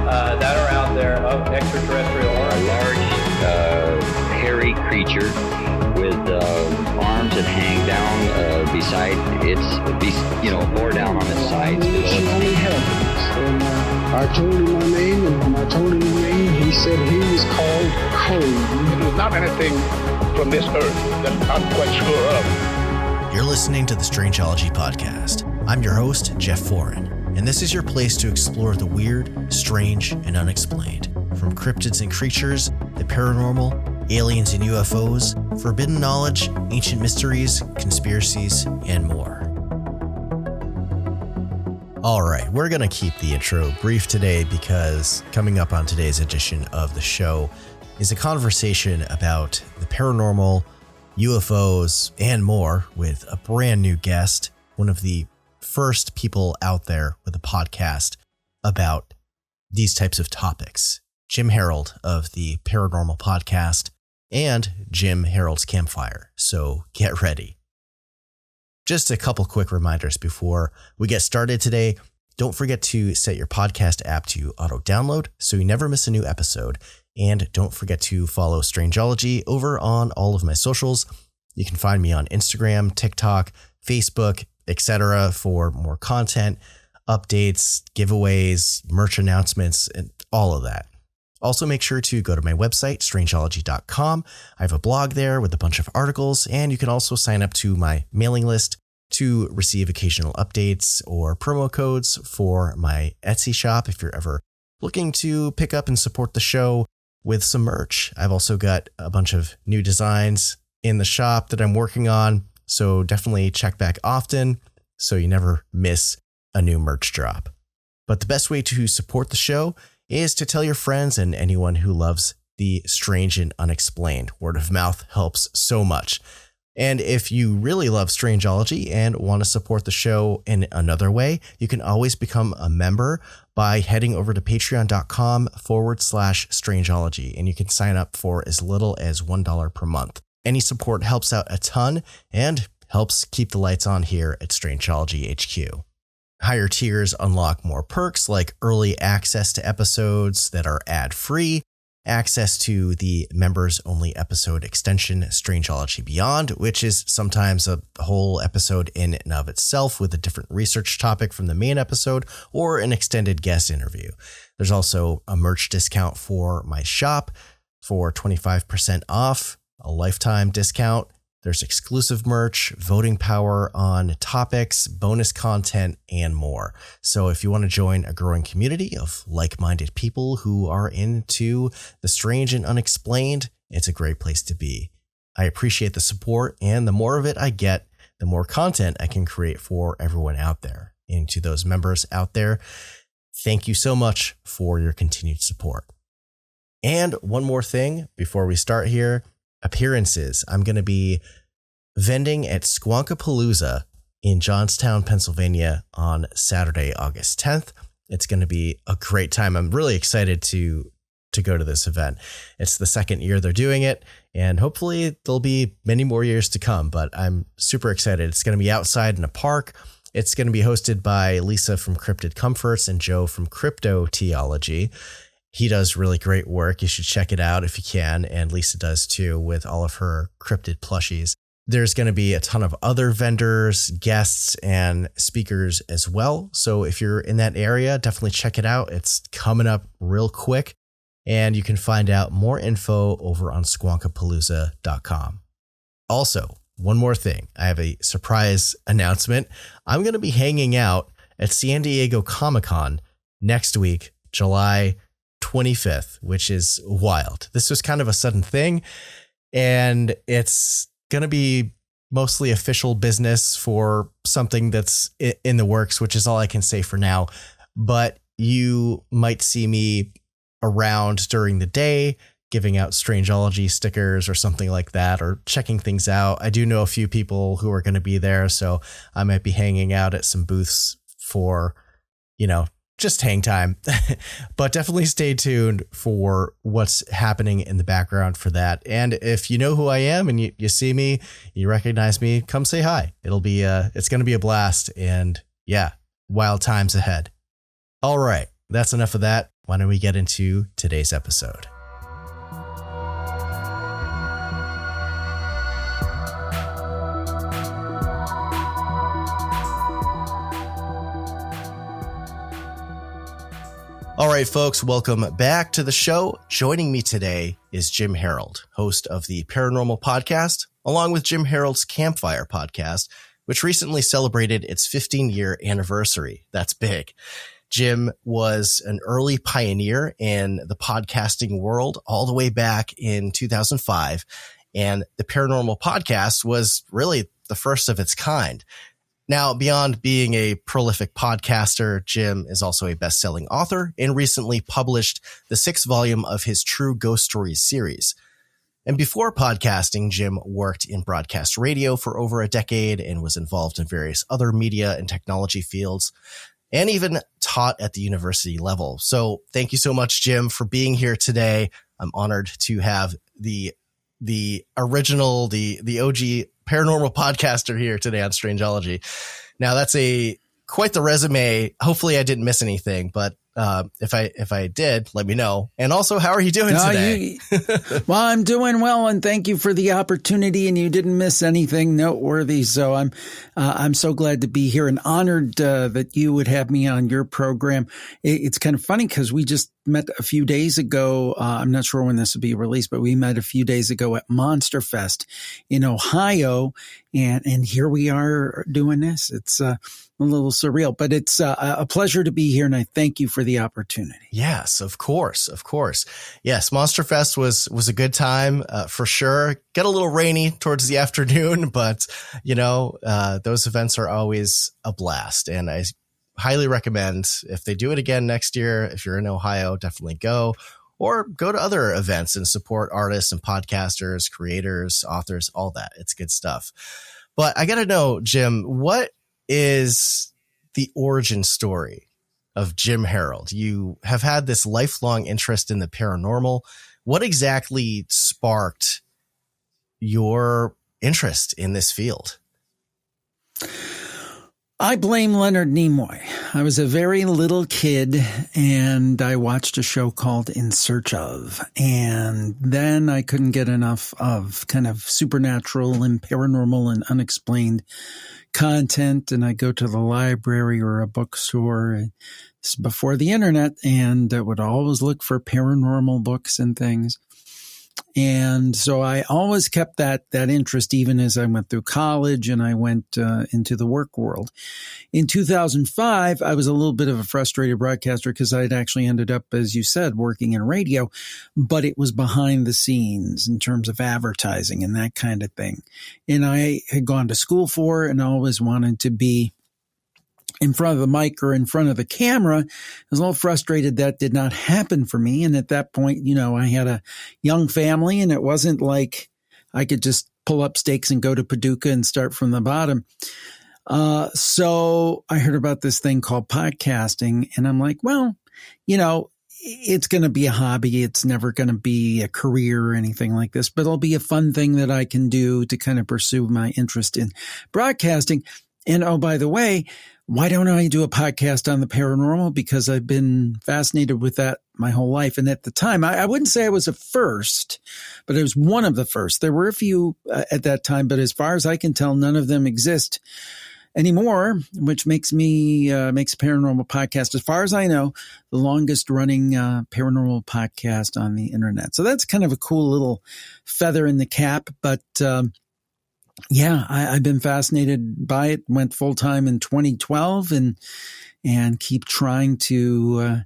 that are out there of extraterrestrial origin. A large, hairy creature with arms that hang down beside bore down on its sides. And I told him my name, and when I told him the name, he said he was called Code. It was not anything from this earth that I'm quite sure of. You're listening to the Strangeology Podcast. I'm your host, Jeff Foran, and this is your place to explore the weird, strange, and unexplained. From cryptids and creatures, the paranormal, aliens and UFOs, forbidden knowledge, ancient mysteries, conspiracies, and more. All right, we're going to keep the intro brief today because coming up on today's edition of the show is a conversation about the paranormal, UFOs, and more with a brand new guest, one of the first people out there with a podcast about these types of topics. Jim Harold of the Paranormal Podcast and Jim Harold's Campfire. So get ready. Just a couple quick reminders before we get started today. Don't forget to set your podcast app to auto download so you never miss a new episode. And don't forget to follow Strangeology over on all of my socials. You can find me on Instagram, TikTok, Facebook, etc. for more content, updates, giveaways, merch announcements, and all of that. Also, make sure to go to my website, strangeology.com. I have a blog there with a bunch of articles, and you can also sign up to my mailing list to receive occasional updates or promo codes for my Etsy shop if you're ever looking to pick up and support the show with some merch. I've also got a bunch of new designs in the shop that I'm working on, so definitely check back often so you never miss a new merch drop. But the best way to support the show is to tell your friends and anyone who loves the strange and unexplained. Word of mouth helps so much. And if you really love Strangeology and want to support the show in another way, you can always become a member by heading over to patreon.com/Strangeology. And you can sign up for as little as $1 per month. Any support helps out a ton and helps keep the lights on here at Strangeology HQ. Higher tiers unlock more perks like early access to episodes that are ad-free, access to the members-only episode extension, Strangeology Beyond, which is sometimes a whole episode in and of itself with a different research topic from the main episode or an extended guest interview. There's also a merch discount for my shop for 25% off, a lifetime discount. There's exclusive merch, voting power on topics, bonus content, and more. So if you want to join a growing community of like-minded people who are into the strange and unexplained, it's a great place to be. I appreciate the support, and the more of it I get, the more content I can create for everyone out there. And to those members out there, thank you so much for your continued support. And one more thing before we start here. Appearances. I'm going to be vending at Squonkapalooza in Johnstown, Pennsylvania on Saturday, August 10th. It's going to be a great time. I'm really excited to go to this event. It's the second year they're doing it, and hopefully there'll be many more years to come, but I'm super excited. It's going to be outside in a park. It's going to be hosted by Lisa from Cryptid Comforts and Joe from Cryptoteology. He does really great work. You should check it out if you can. And Lisa does too with all of her cryptid plushies. There's going to be a ton of other vendors, guests, and speakers as well. So if you're in that area, definitely check it out. It's coming up real quick. And you can find out more info over on squonkapalooza.com. Also, one more thing. I have a surprise announcement. I'm going to be hanging out at San Diego Comic-Con next week, July 25th, which is wild. This was kind of a sudden thing, and it's going to be mostly official business for something that's in the works, which is all I can say for now. But you might see me around during the day, giving out Strangeology stickers or something like that, or checking things out. I do know a few people who are going to be there, so I might be hanging out at some booths for, just hang time. But definitely stay tuned for what's happening in the background for that. And if you know who I am and you see me, you recognize me, come say hi. It's going to be a blast, and yeah, wild times ahead. All right. That's enough of that. Why don't we get into today's episode? All right, folks, welcome back to the show. Joining me today is Jim Harold, host of the Paranormal Podcast, along with Jim Harold's Campfire podcast, which recently celebrated its 15-year anniversary. That's big. Jim was an early pioneer in the podcasting world all the way back in 2005, and the Paranormal Podcast was really the first of its kind. Now, beyond being a prolific podcaster, Jim is also a best-selling author and recently published the 6th volume of his True Ghost Stories series. And before podcasting, Jim worked in broadcast radio for over a decade and was involved in various other media and technology fields, and even taught at the university level. So thank you so much, Jim, for being here today. I'm honored to have the original, the OG paranormal podcaster here today on Strangeology. Now that's quite the resume. Hopefully I didn't miss anything, but if I did, let me know. And also, how are you doing today? Well, I'm doing well, and thank you for the opportunity. And you didn't miss anything noteworthy, so I'm so glad to be here and honored that you would have me on your program. It's kind of funny because we just met a few days ago. I'm not sure when this will be released, but we met a few days ago at Monster Fest in Ohio, and here we are doing this. It's a little surreal, but it's a pleasure to be here, and I thank you for the opportunity. Yes, of course. Yes, Monster Fest was a good time for sure. Got a little rainy towards the afternoon, but those events are always a blast, and I highly recommend if they do it again next year. If you're in Ohio, definitely go, or go to other events and support artists and podcasters, creators, authors, all that. It's good stuff. But I got to know, Jim, what is the origin story of Jim Harold? You have had this lifelong interest in the paranormal. What exactly sparked your interest in this field? I blame Leonard Nimoy. I was a very little kid and I watched a show called In Search Of, and then I couldn't get enough of kind of supernatural and paranormal and unexplained content. And I go to the library or a bookstore before the internet and would always look for paranormal books and things. And so I always kept that interest even as I went through college and I went into the work world. In 2005, I was a little bit of a frustrated broadcaster because I'd actually ended up, as you said, working in radio, but it was behind the scenes in terms of advertising and that kind of thing. And I had gone to school for it and always wanted to be in front of the mic or in front of the camera. I was a little frustrated that did not happen for me. And at that point, I had a young family and it wasn't like I could just pull up stakes and go to Paducah and start from the bottom. So I heard about this thing called podcasting and I'm like, well, it's going to be a hobby. It's never going to be a career or anything like this, but it'll be a fun thing that I can do to kind of pursue my interest in broadcasting. And oh, by the way, why don't I do a podcast on the paranormal? Because I've been fascinated with that my whole life. And at the time, I wouldn't say I was a first, but I was one of the first. There were a few at that time, but as far as I can tell, none of them exist anymore, which makes makes Paranormal Podcast, as far as I know, the longest running paranormal podcast on the internet. So that's kind of a cool little feather in the cap, but yeah, I've been fascinated by it. Went full time in 2012 and keep trying to,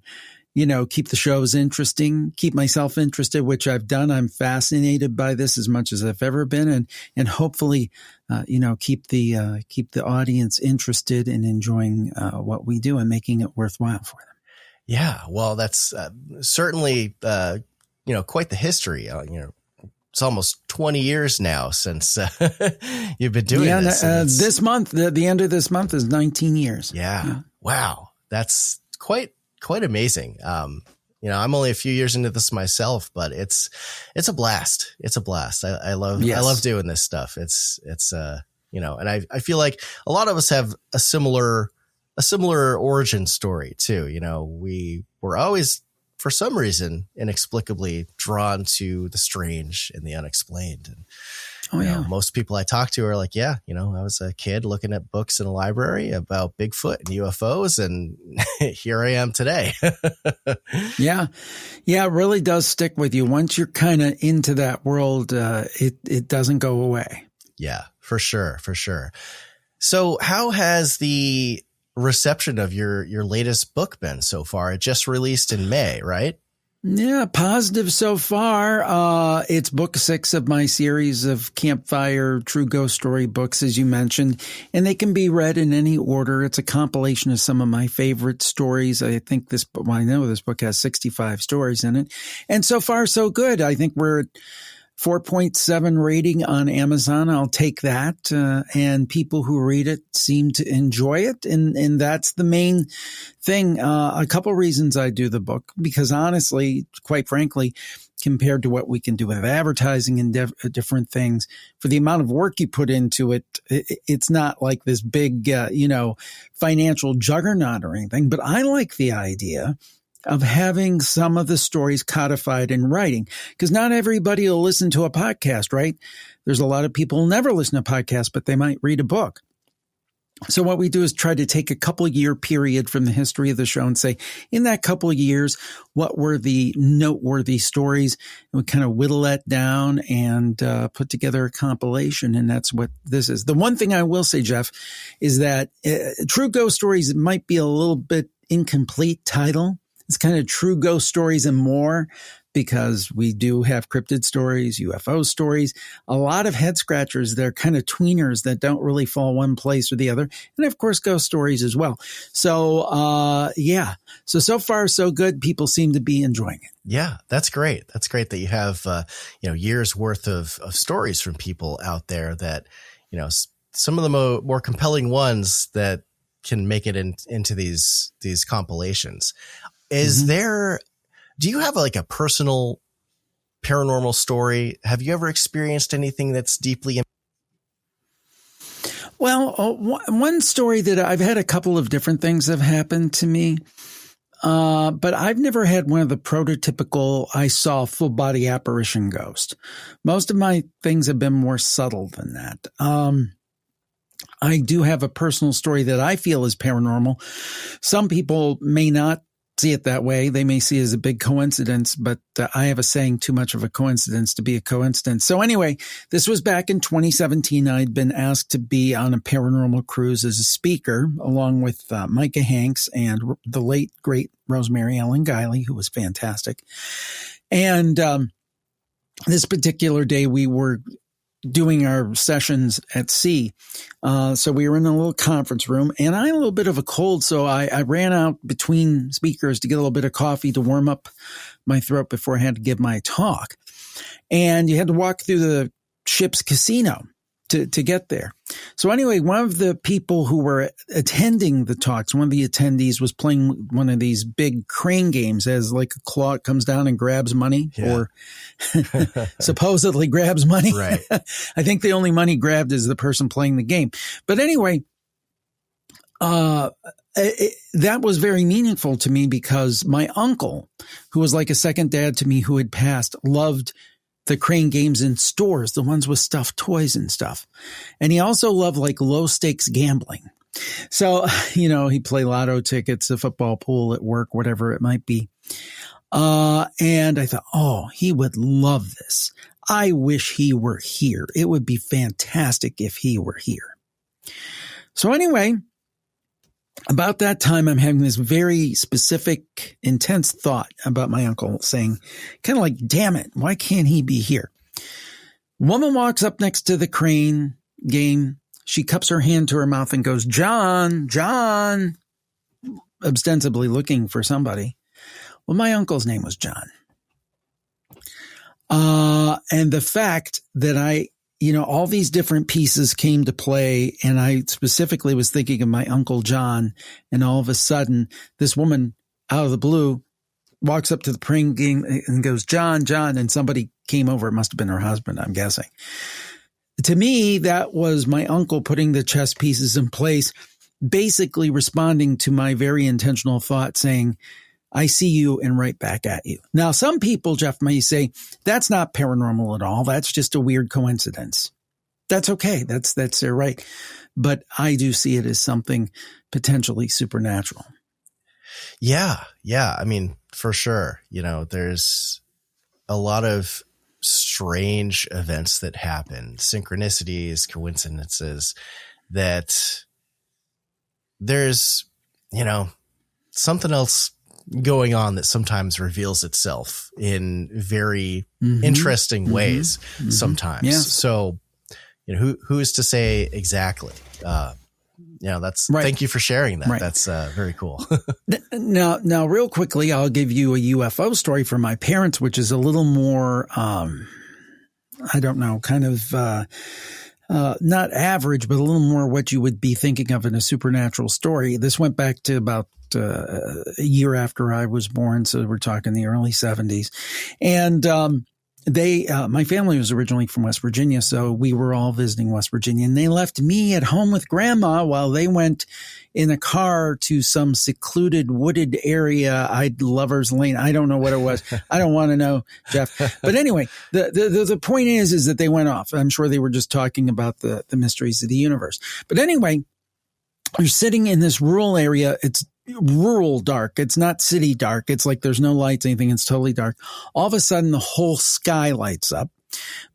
keep the shows interesting, keep myself interested, which I've done. I'm fascinated by this as much as I've ever been, and hopefully, keep the audience interested in enjoying what we do and making it worthwhile for them. Yeah, well, that's certainly quite the history. It's almost 20 years now since you've been doing this. This month, the end of this month is 19 years. Yeah. Wow. That's quite amazing. I'm only a few years into this myself, but it's a blast. It's a blast. I love doing this stuff. It's and I feel like a lot of us have a similar a similar origin story too. You know, we were always, for some reason, inexplicably drawn to the strange and the unexplained. And you know, most people I talk to are like, yeah, you know, I was a kid looking at books in a library about Bigfoot and UFOs, and here I am today. Yeah. It really does stick with you. Once you're kind of into that world, it doesn't go away. Yeah, for sure. So how has the reception of your latest book been so far? It just released in May, right? Yeah, positive so far. It's book 6 of my series of Campfire true ghost story books, as you mentioned, and they can be read in any order. It's a compilation of some of my favorite stories. I know this book has 65 stories in it, and so far so good. I think we're at 4.7 rating on Amazon. I'll take that. And people who read it seem to enjoy it. And that's the main thing. A couple reasons I do the book, because honestly, quite frankly, compared to what we can do with advertising and different things, for the amount of work you put into it, it's not like this big, financial juggernaut or anything. But I like the idea of having some of the stories codified in writing, because not everybody will listen to a podcast, right? There's a lot of people who never listen to podcasts, but they might read a book. So what we do is try to take a couple year period from the history of the show and say, in that couple of years, what were the noteworthy stories? And we kind of whittle that down and put together a compilation. And that's what this is. The one thing I will say, Jeff, is that True Ghost Stories might be a little bit incomplete title. It's kind of True Ghost Stories and more, because we do have cryptid stories, UFO stories, a lot of head scratchers. They're kind of tweeners that don't really fall one place or the other. And of course, ghost stories as well. So, So far, so good. People seem to be enjoying it. Yeah, that's great. That's great that you have, years worth of stories from people out there that, some of the more compelling ones that can make it into these compilations. Do you have like a personal paranormal story? Have you ever experienced anything that's deeply? Well, one story that I've had, a couple of different things have happened to me. But I've never had one of the prototypical, I saw full body apparition ghost. Most of my things have been more subtle than that. I do have a personal story that I feel is paranormal. Some people may not see it that way. They may see it as a big coincidence, but I have a saying, too much of a coincidence to be a coincidence. So anyway, this was back in 2017. I'd been asked to be on a paranormal cruise as a speaker, along with Micah Hanks and the late, great Rosemary Ellen Guiley, who was fantastic. And this particular day, we were doing our sessions at sea. So we were in a little conference room, and I had a little bit of a cold. So I ran out between speakers to get a little bit of coffee to warm up my throat before I had to give my talk. And you had to walk through the ship's casino to get there. So anyway, one of the people who were attending the talks, one of the attendees was playing one of these big crane games as like a claw comes down and grabs money, or supposedly grabs money. Right. I think the only money grabbed is the person playing the game. But anyway, that was very meaningful to me, because my uncle, who was like a second dad to me, who had passed, loved the crane games in stores, the ones with stuffed toys and stuff. And he also loved like low stakes gambling. So, he'd play lotto tickets, a football pool at work, whatever it might be. And I thought, he would love this. I wish he were here. It would be fantastic if he were here. So anyway, about that time, I'm having this very specific, intense thought about my uncle, saying, kind of like, damn it, why can't he be here? Woman walks up next to the crane game. She cups her hand to her mouth and goes, John, ostensibly looking for somebody. Well, my uncle's name was John. And the fact that all these different pieces came to play, and I specifically was thinking of my Uncle John, and all of a sudden, this woman out of the blue walks up to the crane game and goes, John, and somebody came over. It must have been her husband, I'm guessing. To me, that was my uncle putting the chess pieces in place basically responding to my very intentional thought saying, I see you and right back at you. Now, some people, Jeff, may say that's not paranormal at all. That's just a weird coincidence. That's okay. That's their right. But I do see it as something potentially supernatural. Yeah. I mean, for sure. There's a lot of strange events that happen, synchronicities, coincidences, that there's, something else going on that sometimes reveals itself in very interesting ways sometimes. Yeah. So, who is to say exactly? That's right. Thank you for sharing that. Right. That's very cool. Now, real quickly, I'll give you a UFO story from my parents, which is a little more, I don't know, kind of not average, but a little more what you would be thinking of in a supernatural story. This went back to about a year after I was born, so we're talking the early 70s. And my family was originally from West Virginia, so we were all visiting West Virginia, and they left me at home with Grandma while they went in a car to some secluded wooded area. Lover's Lane. I don't know what it was. I don't want to know, Jeff. But anyway, the point is that they went off. I'm sure they were just talking about the mysteries of the universe. But anyway, you're sitting in this rural area. It's rural dark. It's not city dark. It's like there's no lights, anything. It's totally dark. All of a sudden, the whole sky lights up.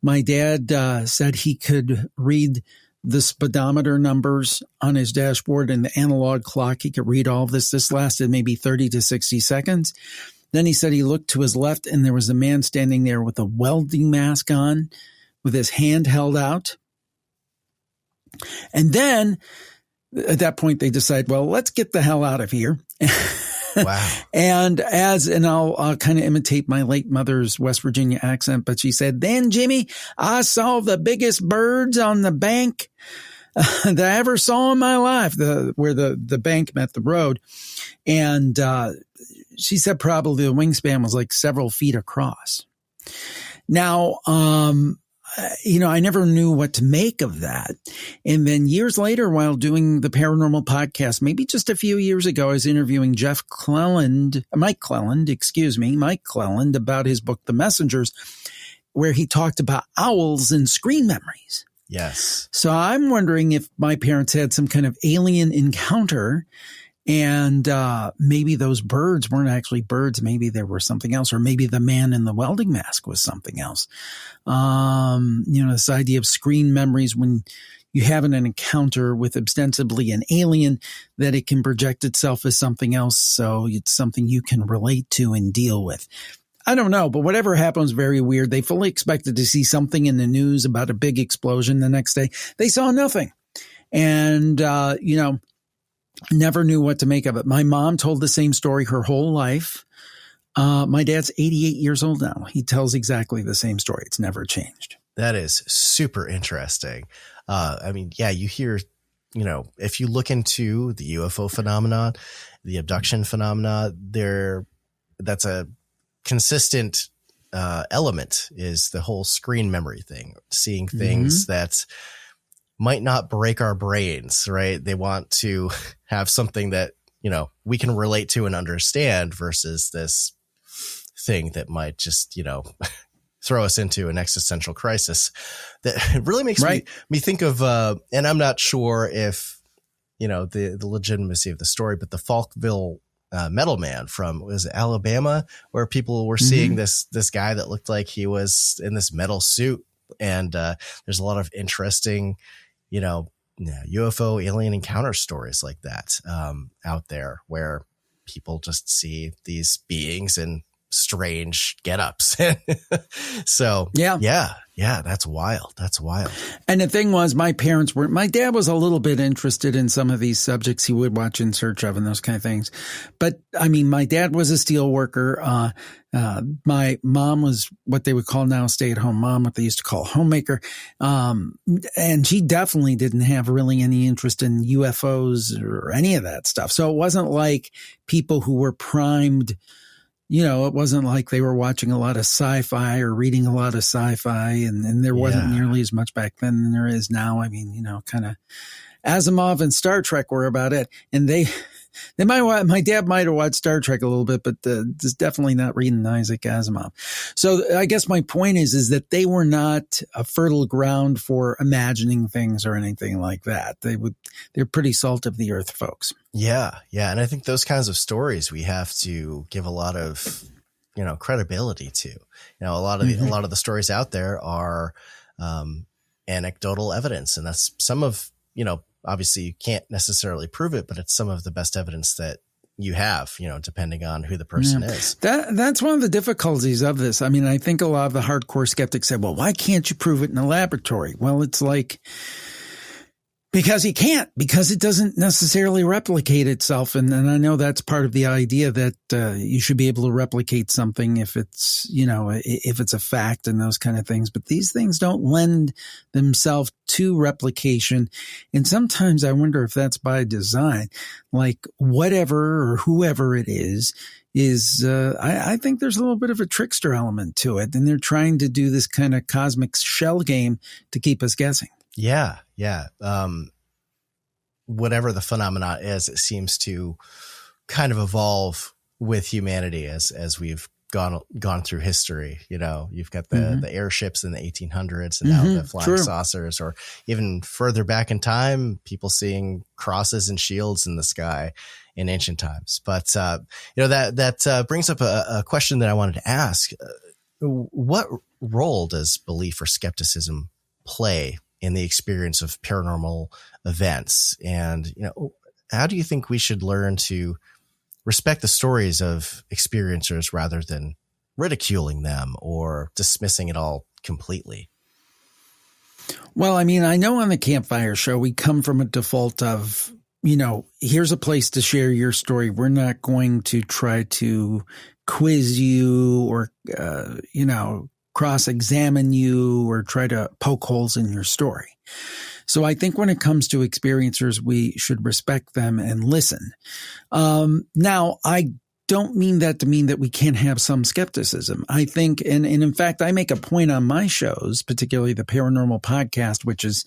My dad said he could read the speedometer numbers on his dashboard and the analog clock. He could read all of this. This lasted maybe 30 to 60 seconds. Then he said he looked to his left and there was a man standing there with a welding mask on with his hand held out. And then at that point, they decide, well, let's get the hell out of here. Wow. And I'll kind of imitate my late mother's West Virginia accent, but she said, then Jimmy, I saw the biggest birds on the bank that I ever saw in my life, where the bank met the road. And she said probably the wingspan was like several feet across. Now, I never knew what to make of that. And then years later, while doing the Paranormal podcast, maybe just a few years ago, I was interviewing Mike Cleland, about his book, The Messengers, where he talked about owls and screen memories. Yes. So I'm wondering if my parents had some kind of alien encounter and maybe those birds weren't actually birds. Maybe there were something else, or maybe the man in the welding mask was something else. This idea of screen memories, when you have an encounter with ostensibly an alien, that it can project itself as something else. So it's something you can relate to and deal with. I don't know, but whatever happened was very weird. They fully expected to see something in the news about a big explosion. The next day, they saw nothing. And, never knew what to make of it. My mom told the same story her whole life. My dad's 88 years old now. He tells exactly the same story. It's never changed. That is super interesting. You hear, if you look into the UFO phenomenon, the abduction phenomena, that's a consistent element, is the whole screen memory thing, seeing things that might not break our brains, right? They want to have something that, we can relate to and understand versus this thing that might just, throw us into an existential crisis. That really makes me think of, and I'm not sure if, the legitimacy of the story, but the Falkville Metal Man from, was it Alabama, where people were seeing this guy that looked like he was in this metal suit. And there's a lot of interesting, UFO alien encounter stories like that out there, where people just see these beings in strange get-ups. So yeah, that's wild. And the thing was, my dad was a little bit interested in some of these subjects he would watch In Search of and those kind of things. But my dad was a steel worker. My mom was what they would call now a stay-at-home mom, what they used to call a homemaker. And she definitely didn't have really any interest in UFOs or any of that stuff. So it wasn't like people who were primed. It wasn't like they were watching a lot of sci-fi or reading a lot of sci-fi, and there wasn't nearly as much back then than there is now. Asimov and Star Trek were about it. And my dad might have watched Star Trek a little bit, but it's definitely not reading Isaac Asimov. So I guess my point is that they were not a fertile ground for imagining things or anything like that. They're pretty salt of the earth folks. Yeah. Yeah. And I think those kinds of stories we have to give a lot of, credibility to. A lot of the stories out there are anecdotal evidence, and that's some of, obviously you can't necessarily prove it, but it's some of the best evidence that you have, depending on who the person is. That's one of the difficulties of this. I mean, I think a lot of the hardcore skeptics say, well, why can't you prove it in a laboratory? Well, it's like, because you can't, because it doesn't necessarily replicate itself. And I know that's part of the idea that you should be able to replicate something if it's, if it's a fact and those kind of things. But these things don't lend themselves to replication. And sometimes I wonder if that's by design, like whatever or whoever it is, I think there's a little bit of a trickster element to it. And they're trying to do this kind of cosmic shell game to keep us guessing. Yeah. Yeah. Whatever the phenomena is, it seems to kind of evolve with humanity as we've gone through history. You've got the airships in the 1800s and now the flying saucers, or even further back in time, people seeing crosses and shields in the sky in ancient times. But, that brings up a question that I wanted to ask. What role does belief or skepticism play in the experience of paranormal events? And, how do you think we should learn to respect the stories of experiencers rather than ridiculing them or dismissing it all completely? Well, I mean, I know on the Campfire show, we come from a default of, here's a place to share your story. We're not going to try to quiz you or, cross-examine you or try to poke holes in your story. So I think when it comes to experiencers, we should respect them and listen. Now, I don't mean that to mean that we can't have some skepticism. I think, and in fact, I make a point on my shows, particularly the Paranormal Podcast, which is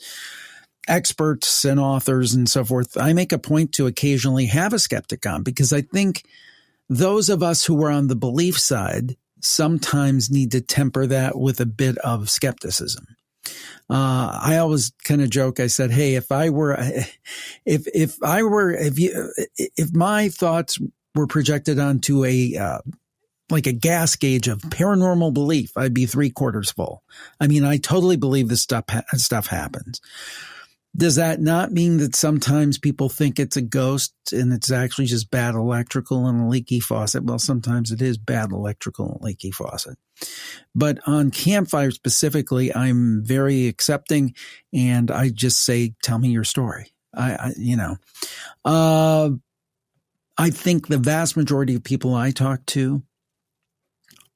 experts and authors and so forth. I make a point to occasionally have a skeptic on, because I think those of us who are on the belief side sometimes need to temper that with a bit of skepticism. I always kind of joke. I said, hey, if my thoughts were projected onto like a gas gauge of paranormal belief, I'd be 3/4 full. I mean, I totally believe this stuff happens. Does that not mean that sometimes people think it's a ghost and it's actually just bad electrical and a leaky faucet? Well, sometimes it is bad electrical and leaky faucet. But on Campfire specifically, I'm very accepting, and I just say, tell me your story. I think the vast majority of people I talk to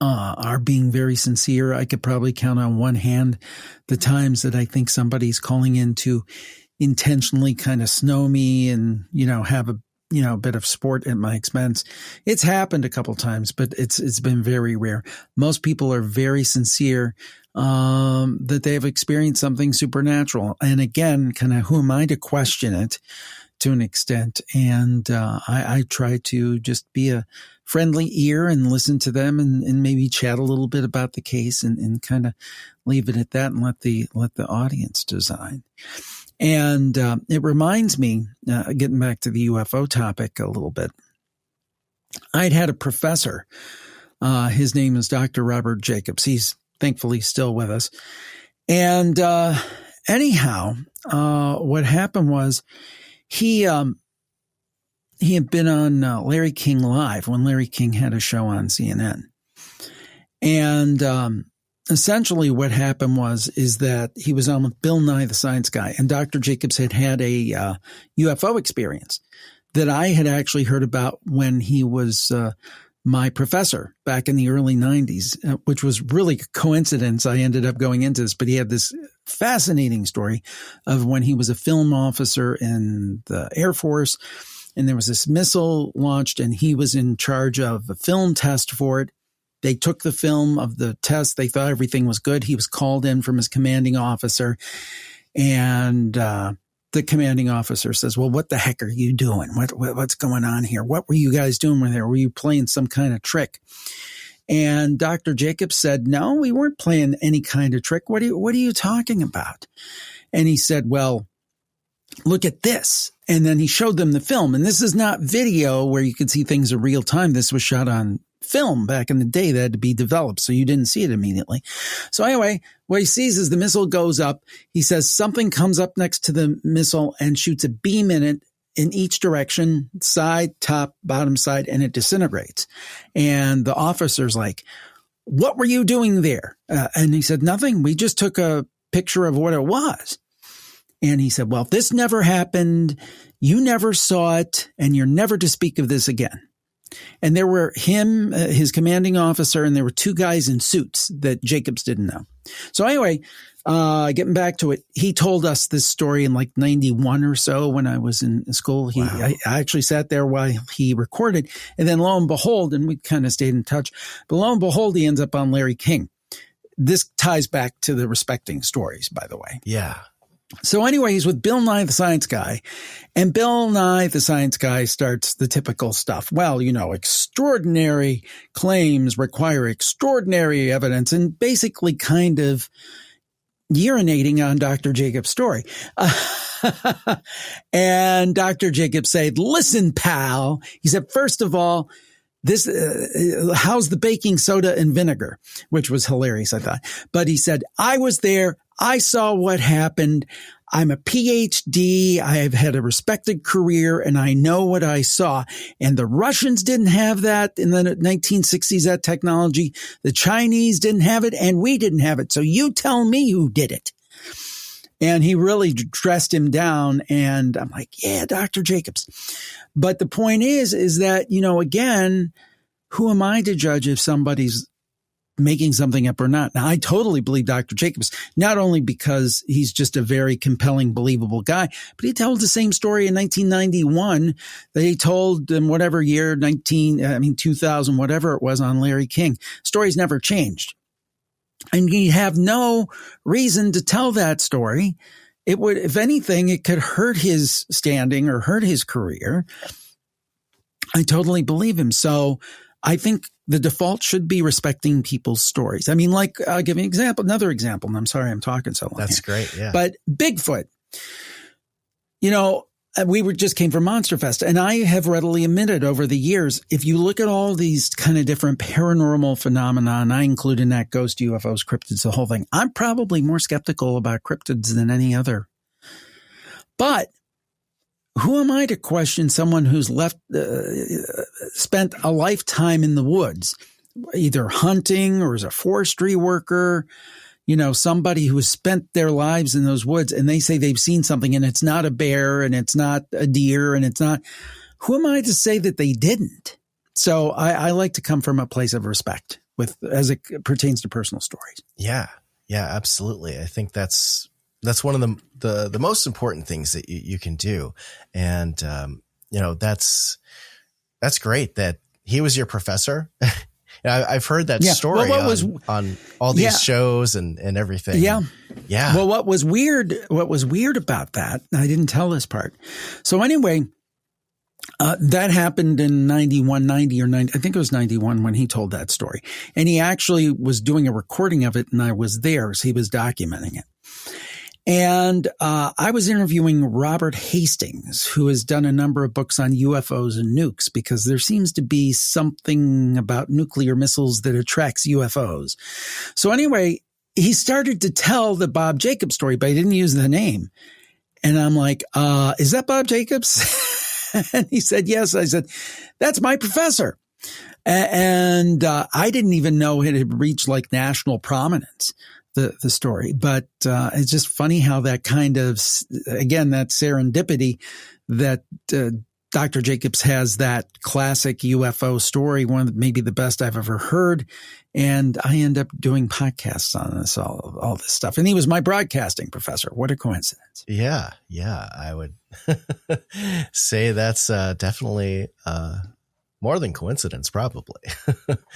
are being very sincere. I could probably count on one hand the times that I think somebody's calling in to intentionally kind of snow me and, have a bit of sport at my expense. It's happened a couple times, but it's been very rare. Most people are very sincere, that they have experienced something supernatural. And again, kind of who am I to question it to an extent? And, I try to just be a friendly ear and listen to them and maybe chat a little bit about the case and kind of leave it at that and let the audience decide. And it reminds me, getting back to the UFO topic a little bit, I'd had a professor. His name is Dr. Robert Jacobs. He's thankfully still with us. And anyhow, what happened was he had been on Larry King Live when Larry King had a show on CNN. And essentially what happened is that he was on with Bill Nye, the Science Guy, and Dr. Jacobs had a UFO experience that I had actually heard about when he was my professor back in the early 90s, which was really a coincidence. I ended up going into this, but he had this fascinating story of when he was a film officer in the Air Force, and there was this missile launched, and he was in charge of a film test for it. They took the film of the test. They thought everything was good. He was called in from his commanding officer, and the commanding officer says, well, what the heck are you doing? What's going on here? What were you guys doing with there? Were you playing some kind of trick? And Dr. Jacobs said, no, we weren't playing any kind of trick. What are you talking about? And he said, well, look at this. And then he showed them the film. And this is not video where you could see things in real time. This was shot on film back in the day that had to be developed, so you didn't see it immediately. So anyway, what he sees is the missile goes up. He says something comes up next to the missile and shoots a beam in it in each direction, side, top, bottom side, and it disintegrates. And the officer's like, what were you doing there? And he said, nothing. We just took a picture of what it was. And he said, well, this never happened. You never saw it, and you're never to speak of this again. And there were him, his commanding officer, and there were two guys in suits that Jacobs didn't know. So anyway, getting back to it, he told us this story in like 91 or so when I was in school. Wow. I actually sat there while he recorded. And then lo and behold, and we kind of stayed in touch, but lo and behold, he ends up on Larry King. This ties back to the respecting stories, by the way. Yeah. So anyway, he's with Bill Nye the Science Guy, and Bill Nye the Science Guy starts the typical stuff. Well, extraordinary claims require extraordinary evidence, and basically kind of urinating on Dr. Jacobs' story. And Dr. Jacobs said, listen, pal. He said, first of all, this, how's the baking soda and vinegar? Which was hilarious, I thought. But he said, I was there. I saw what happened. I'm a PhD. I have had a respected career, and I know what I saw. And the Russians didn't have that in the 1960s, that technology. The Chinese didn't have it, and we didn't have it. So you tell me who did it. And he really dressed him down. And I'm like, yeah, Dr. Jacobs. But the point is that, again, who am I to judge if somebody's making something up or not? Now, I totally believe Dr. Jacobs, not only because he's just a very compelling, believable guy, but he told the same story in 1991 that he told in whatever year, 2000, whatever it was, on Larry King. Stories never changed. And you have no reason to tell that story. It would, if anything, it could hurt his standing or hurt his career. I totally believe him. So I think the default should be respecting people's stories. I mean, like, I'll give you another example, and I'm sorry I'm talking so long. That's here. Great, yeah. But Bigfoot, just came from Monster Fest, and I have readily admitted over the years, if you look at all these kind of different paranormal phenomena, and I include in that ghost, UFOs, cryptids, the whole thing, I'm probably more skeptical about cryptids than any other. But who am I to question someone who's spent a lifetime in the woods, either hunting or as a forestry worker, somebody who has spent their lives in those woods, and they say they've seen something, and it's not a bear, and it's not a deer, and it's not, who am I to say that they didn't? So I like to come from a place of respect as it pertains to personal stories. Yeah. Yeah, absolutely. I think that's one of the most important things that you can do. And, that's great that he was your professor. I've heard that story on all these shows and everything. Yeah. Yeah. Well, what was weird about that, I didn't tell this part. So anyway, that happened in 91, 90 or 90. I think it was 91 when he told that story. And he actually was doing a recording of it, and I was there, so he was documenting it. And I was interviewing Robert Hastings, who has done a number of books on UFOs and nukes, because there seems to be something about nuclear missiles that attracts UFOs. So anyway, he started to tell the Bob Jacobs story, but he didn't use the name. And I'm like, is that Bob Jacobs? And he said, yes. I said, that's my professor. And I didn't even know it had reached like national prominence. The story, but it's just funny how that kind of, again, that serendipity that Dr. Jacobs has that classic UFO story, one of maybe the best I've ever heard, and I end up doing podcasts on this, all this stuff. And he was my broadcasting professor. What a coincidence! Yeah, I would say that's definitely more than coincidence, probably.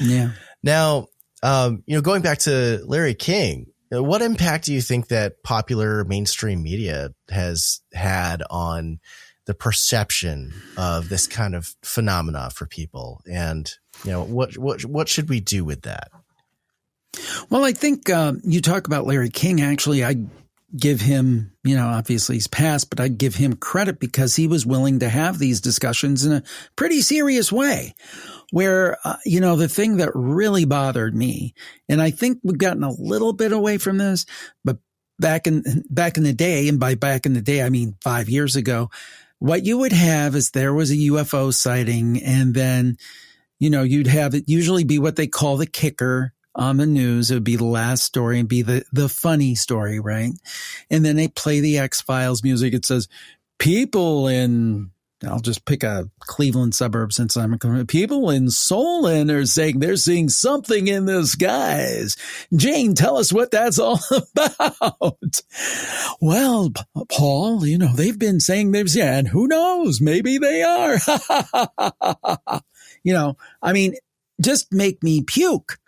Yeah. Now, going back to Larry King, What impact do you think that popular mainstream media has had on the perception of this kind of phenomena for people? And, what should we do with that? Well, I think you talk about Larry King. Actually, I give him, obviously he's passed, but I give him credit because he was willing to have these discussions in a pretty serious way. Where, the thing that really bothered me, and I think we've gotten a little bit away from this, but back in the day, and by back in the day, I mean 5 years ago, what you would have is there was a UFO sighting, and then, you'd have it usually be what they call the kicker on the news. It would be the last story and be the funny story, right? And then they play the X-Files music. It says, people in, I'll just pick a Cleveland suburb since I'm people in Solon are saying they're seeing something in the skies. Jane, tell us what that's all about. Well, Paul, they've been saying and who knows? Maybe they are. Just make me puke.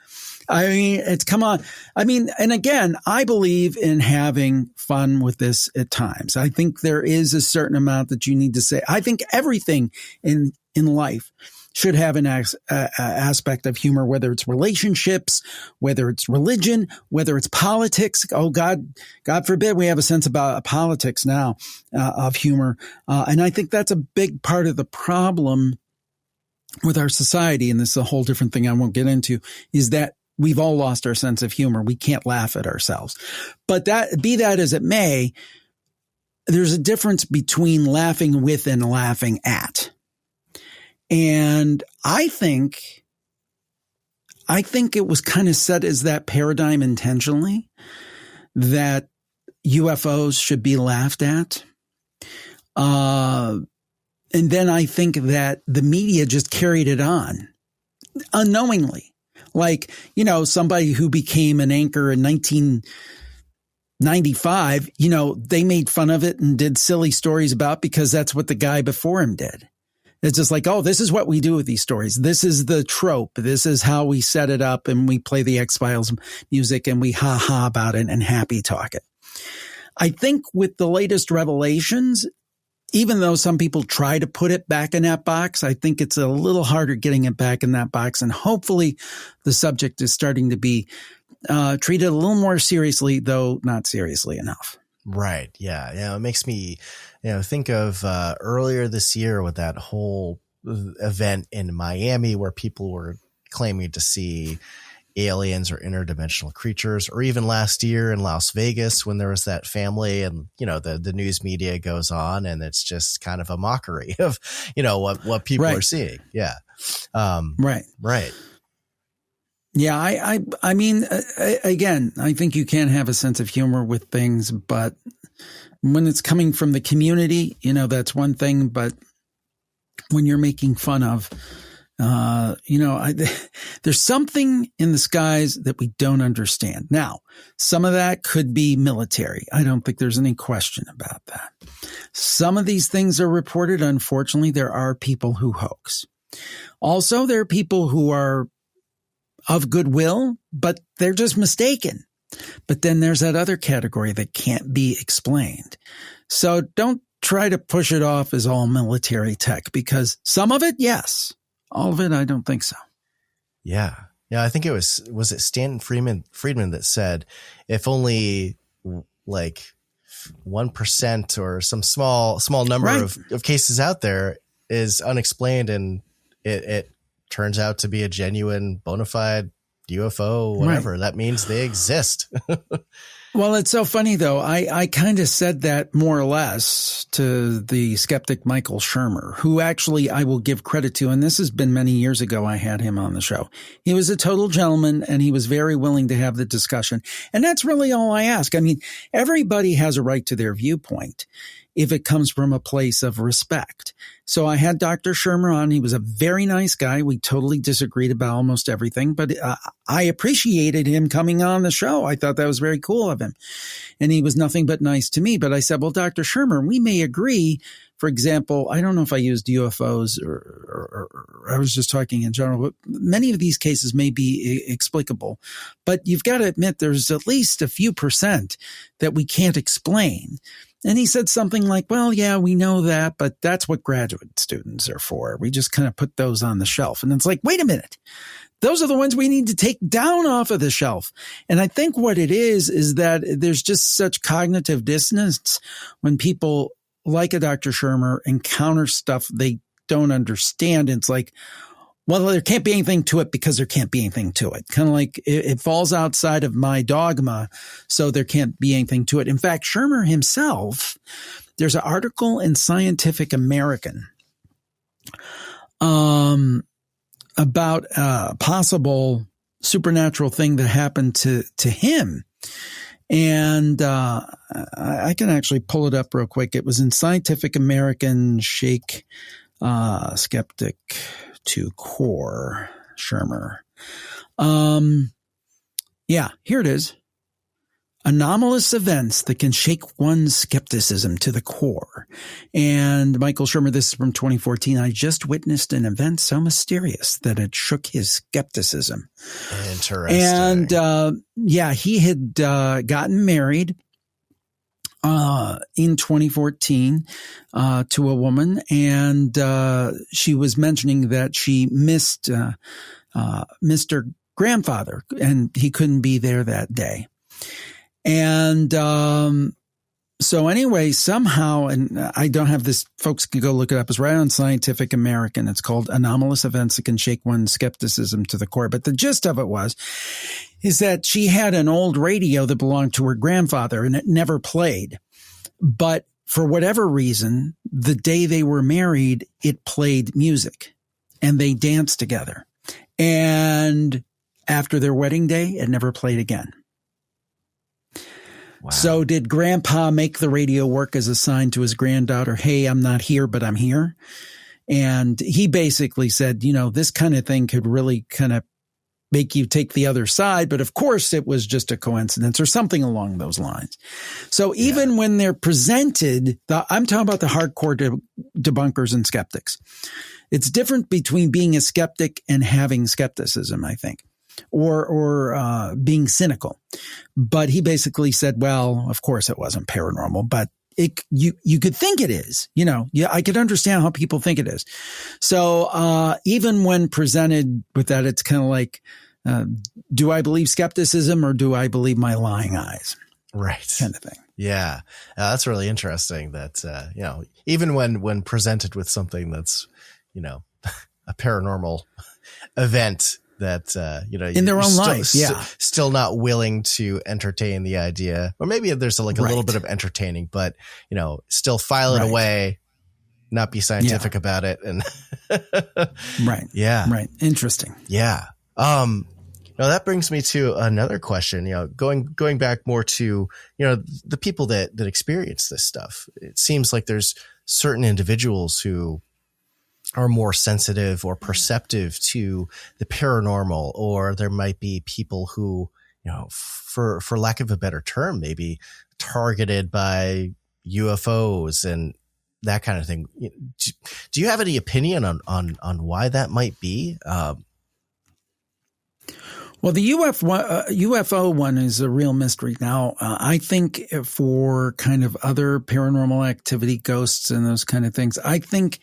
Come on. And again, I believe in having fun with this at times. I think there is a certain amount that you need to say. I think everything in life should have an aspect of humor, whether it's relationships, whether it's religion, whether it's politics. Oh, God forbid we have a sense about politics now of humor. And I think that's a big part of the problem with our society. And this is a whole different thing I won't get into, is that we've all lost our sense of humor. We can't laugh at ourselves. But be that as it may, there's a difference between laughing with and laughing at. And I think it was kind of set as that paradigm intentionally, that UFOs should be laughed at. And then I think that the media just carried it on unknowingly. Like, somebody who became an anchor in 1995, they made fun of it and did silly stories about, because that's what the guy before him did. It's just like, oh, this is what we do with these stories. This is the trope. This is how we set it up, and we play the X-Files music and we ha-ha about it and happy talk it. I think with the latest revelations, even though some people try to put it back in that box, I think it's a little harder getting it back in that box. And hopefully the subject is starting to be treated a little more seriously, though not seriously enough. Right. Yeah. It makes me, think of earlier this year with that whole event in Miami where people were claiming to see aliens or interdimensional creatures, or even last year in Las Vegas when there was that family, and the news media goes on and it's just kind of a mockery of what people are seeing. Yeah. Right. Yeah. I mean, again, I think you can have a sense of humor with things, but when it's coming from the community, that's one thing. But when you're making fun of, there's something in the skies that we don't understand. Now, some of that could be military. I don't think there's any question about that. Some of these things are reported. Unfortunately, there are people who hoax. Also, there are people who are of goodwill, but they're just mistaken. But then there's that other category that can't be explained. So don't try to push it off as all military tech, because some of it, yes. All of it, I don't think so. Yeah. I think it was it Stanton Friedman that said, if only like 1% or some small number of cases out there is unexplained, and it turns out to be a genuine bona fide UFO, whatever, that means they exist. Well, it's so funny, though. I kind of said that more or less to the skeptic Michael Shermer, who actually I will give credit to. And this has been many years ago. I had him on the show. He was a total gentleman, and he was very willing to have the discussion. And that's really all I ask. I mean, everybody has a right to their viewpoint if it comes from a place of respect. So I had Dr. Shermer on. He was a very nice guy. We totally disagreed about almost everything, but I appreciated him coming on the show. I thought that was very cool of him. And he was nothing but nice to me. But I said, well, Dr. Shermer, we may agree for example, I don't know if I used UFOs or I was just talking in general, but many of these cases may be explicable. But you've got to admit there's at least a few percent that we can't explain. And he said something like, well, yeah, we know that, but that's what graduate students are for. We just kind of put those on the shelf. And it's like, wait a minute. Those are the ones we need to take down off of the shelf. And I think what it is that there's just such cognitive dissonance when people like a Dr. Shermer encounter stuff they don't understand. It's like, well, there can't be anything to it because there can't be anything to it. Kind of like it falls outside of my dogma, so there can't be anything to it. In fact, Shermer himself, there's an article in Scientific American about a possible supernatural thing that happened to him. And I can actually pull it up real quick. It was in Scientific American, Shake Skeptic to Core, Shermer. Yeah, here it is. Anomalous events that can shake one's skepticism to the core. And Michael Shermer, this is from 2014. I just witnessed an event so mysterious that it shook his skepticism. Interesting. And yeah, he had gotten married in 2014 to a woman, and she was mentioning that she missed Mr. Grandfather, and he couldn't be there that day. And so anyway, somehow, and I don't have this, folks can go look it up. It's right on Scientific American. It's called Anomalous Events That Can Shake One's Skepticism to the Core. But the gist of it is that she had an old radio that belonged to her grandfather, and it never played. But for whatever reason, the day they were married, it played music, and they danced together. And after their wedding day, it never played again. Wow. So did Grandpa make the radio work as a sign to his granddaughter, hey, I'm not here, but I'm here? And he basically said, you know, this kind of thing could really kind of make you take the other side. But of course, it was just a coincidence or something along those lines. So even when they're presented, I'm talking about the hardcore debunkers and skeptics. It's different between being a skeptic and having skepticism, I think. Or being cynical. But he basically said, well, of course it wasn't paranormal, but you could think it is, you know, I could understand how people think it is. So even when presented with that, it's kind of like, do I believe skepticism or do I believe my lying eyes? Right. Kind of thing. Yeah. That's really interesting that, you know, even when presented with something that's, you know, a paranormal event, that, you know, in their own life, still not willing to entertain the idea, or maybe there's a little bit of entertaining, but, you know, still file it away, not be scientific about it. And right. Interesting. Yeah. Now that brings me to another question, you know, going back more to, you know, the people that experience this stuff. It seems like there's certain individuals who are more sensitive or perceptive to the paranormal, or there might be people who, you know, for lack of a better term, maybe targeted by UFOs and that kind of thing. Do you have any opinion on why that might be? Well, the UFO one is a real mystery. Now, I think for kind of other paranormal activity, ghosts and those kind of things, I think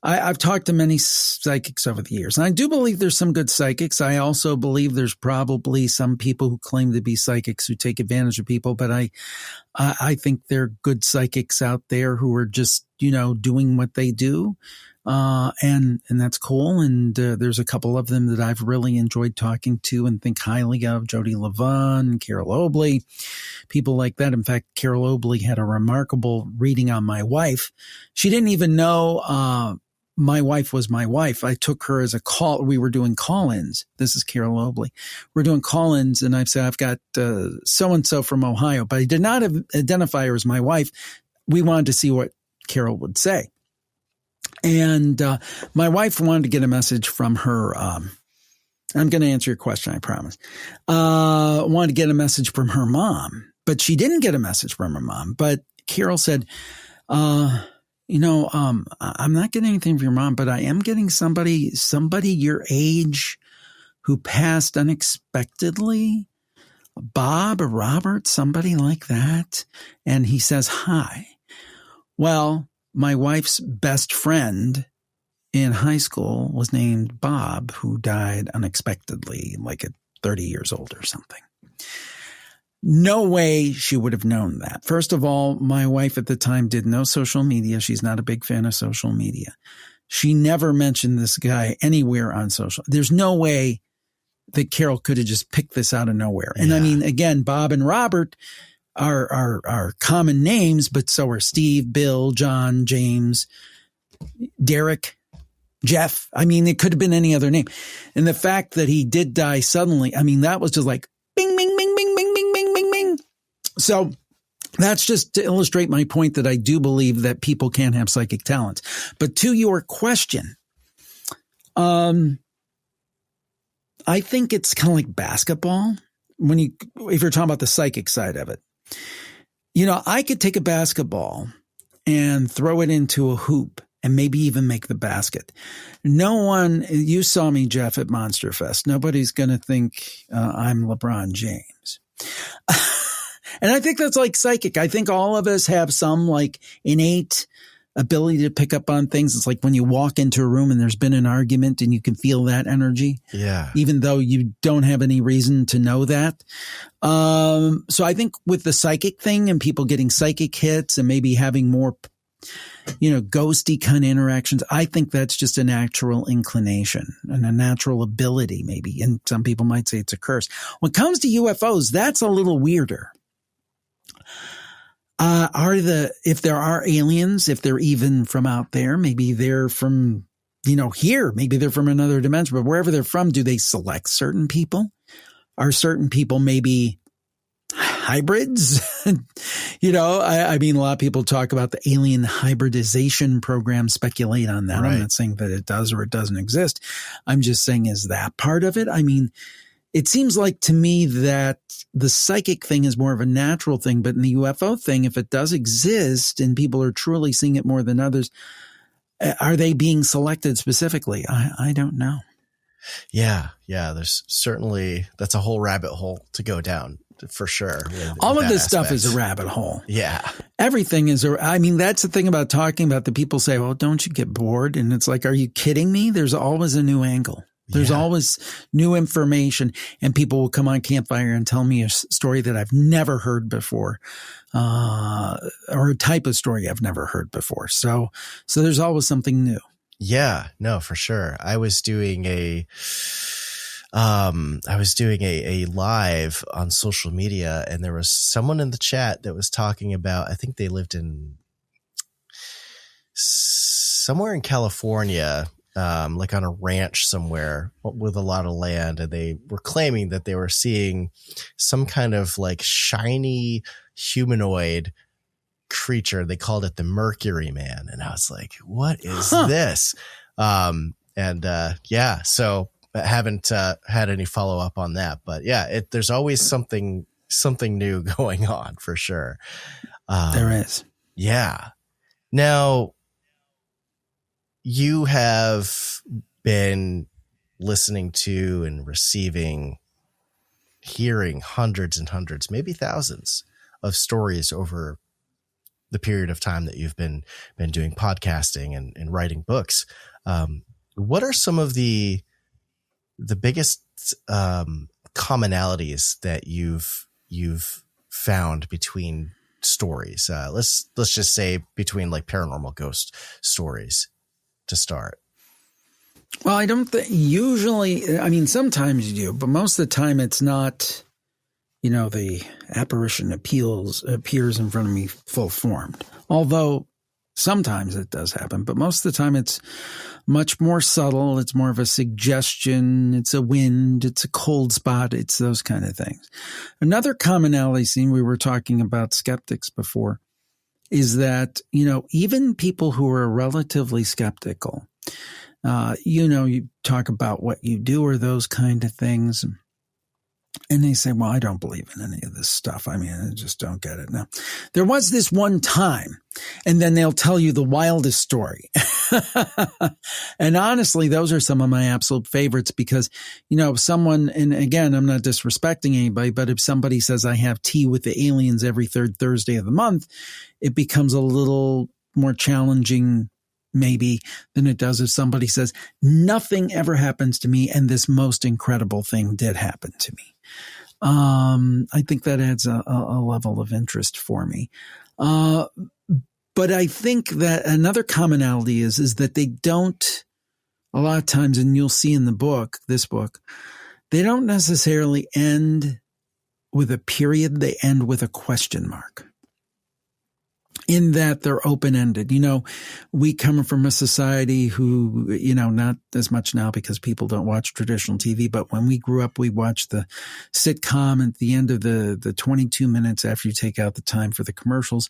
I've talked to many psychics over the years, and I do believe there's some good psychics. I also believe there's probably some people who claim to be psychics who take advantage of people, but I think there are good psychics out there who are just, you know, doing what they do. And that's cool. And, there's a couple of them that I've really enjoyed talking to and think highly of, Jody Levon, Carol Obley, people like that. In fact, Carol Obley had a remarkable reading on my wife. She didn't even know, my wife was my wife. I took her as a call. We were doing call-ins. This is Carol Obley. We're doing call-ins, and I've said, I've got, so-and-so from Ohio, but I did not identify her as my wife. We wanted to see what Carol would say. And my wife wanted to get a message from her. I'm going to answer your question, I promise. Wanted to get a message from her mom, but she didn't get a message from her mom. But Carol said, you I'm not getting anything from your mom, but I am getting somebody your age who passed unexpectedly. Bob or Robert, somebody like that. And he says, hi. Well, my wife's best friend in high school was named Bob, who died unexpectedly, like at 30 years old or something. No way she would have known that. First of all, my wife at the time did no social media. She's not a big fan of social media. She never mentioned this guy anywhere on social. There's no way that Carol could have just picked this out of nowhere. And Yeah. I mean, again, Bob and Robert are common names, but so are Steve, Bill, John, James, Derek, Jeff. I mean, it could have been any other name. And the fact that he did die suddenly, I mean, that was just like bing, bing, bing, bing, bing, bing, bing, bing, bing. So that's just to illustrate my point that I do believe that people can have psychic talents. But to your question, I think it's kind of like basketball if you're talking about the psychic side of it. I could take a basketball and throw it into a hoop and maybe even make the basket. You saw me, Jeff, at Monster Fest. Nobody's going to think I'm LeBron James. And I think that's like psychic. I think all of us have some like innate ability to pick up on things. It's like when you walk into a room and there's been an argument and you can feel that energy. Yeah. Even though you don't have any reason to know that. So I think with the psychic thing and people getting psychic hits and maybe having more, ghosty kind of interactions, I think that's just a natural inclination and a natural ability maybe. And some people might say it's a curse. When it comes to UFOs, that's a little weirder. If there are aliens, if they're even from out there, maybe they're from, here, maybe they're from another dimension, but wherever they're from, do they select certain people? Are certain people maybe hybrids? I mean, a lot of people talk about the alien hybridization program, speculate on that. Right. I'm not saying that it does or it doesn't exist. I'm just saying, is that part of it? I mean, it seems like to me that the psychic thing is more of a natural thing, but in the UFO thing, if it does exist and people are truly seeing it more than others, are they being selected specifically? I don't know. Yeah. There's certainly, that's a whole rabbit hole to go down for sure. All of this stuff is a rabbit hole. Yeah. Everything is that's the thing about talking about the people say, well, don't you get bored? And it's like, are you kidding me? There's always a new angle. There's always new information, and people will come on Campfire and tell me a story that I've never heard before, or a type of story I've never heard before. So there's always something new. Yeah, no, for sure. I was doing a live on social media, and there was someone in the chat that was talking about, I think they lived in somewhere in California, like on a ranch somewhere with a lot of land. And they were claiming that they were seeing some kind of like shiny humanoid creature. They called it the Mercury Man. And I was like, what is this? So I haven't had any follow up on that, but yeah, there's always something new going on for sure. There is. Yeah. Now, you have been listening to and hearing hundreds and hundreds, maybe thousands of stories over the period of time that you've been doing podcasting and writing books. What are some of the biggest commonalities that you've found between stories? Let's just say between like paranormal ghost stories to start. Well, I don't think usually, I mean, sometimes you do, but most of the time it's not, the apparition appears in front of me full formed. Although sometimes it does happen, but most of the time it's much more subtle. It's more of a suggestion. It's a wind. It's a cold spot. It's those kind of things. Another commonality seen, we were talking about skeptics before, is that, even people who are relatively skeptical, you talk about what you do or those kind of things. And they say, well, I don't believe in any of this stuff. I mean, I just don't get it. Now, there was this one time, and then they'll tell you the wildest story. And honestly, those are some of my absolute favorites because, you know, someone, and again, I'm not disrespecting anybody, but if somebody says I have tea with the aliens every third Thursday of the month, it becomes a little more challenging maybe than it does if somebody says nothing ever happens to me and this most incredible thing did happen to me. I think that adds a level of interest for me. But I think that another commonality is that they don't, a lot of times, and you'll see in the book, this book, they don't necessarily end with a period. They end with a question mark. In that they're open-ended. You know, we come from a society who, you know, not as much now because people don't watch traditional TV, but when we grew up, we watched the sitcom at the end of the 22 minutes after you take out the time for the commercials.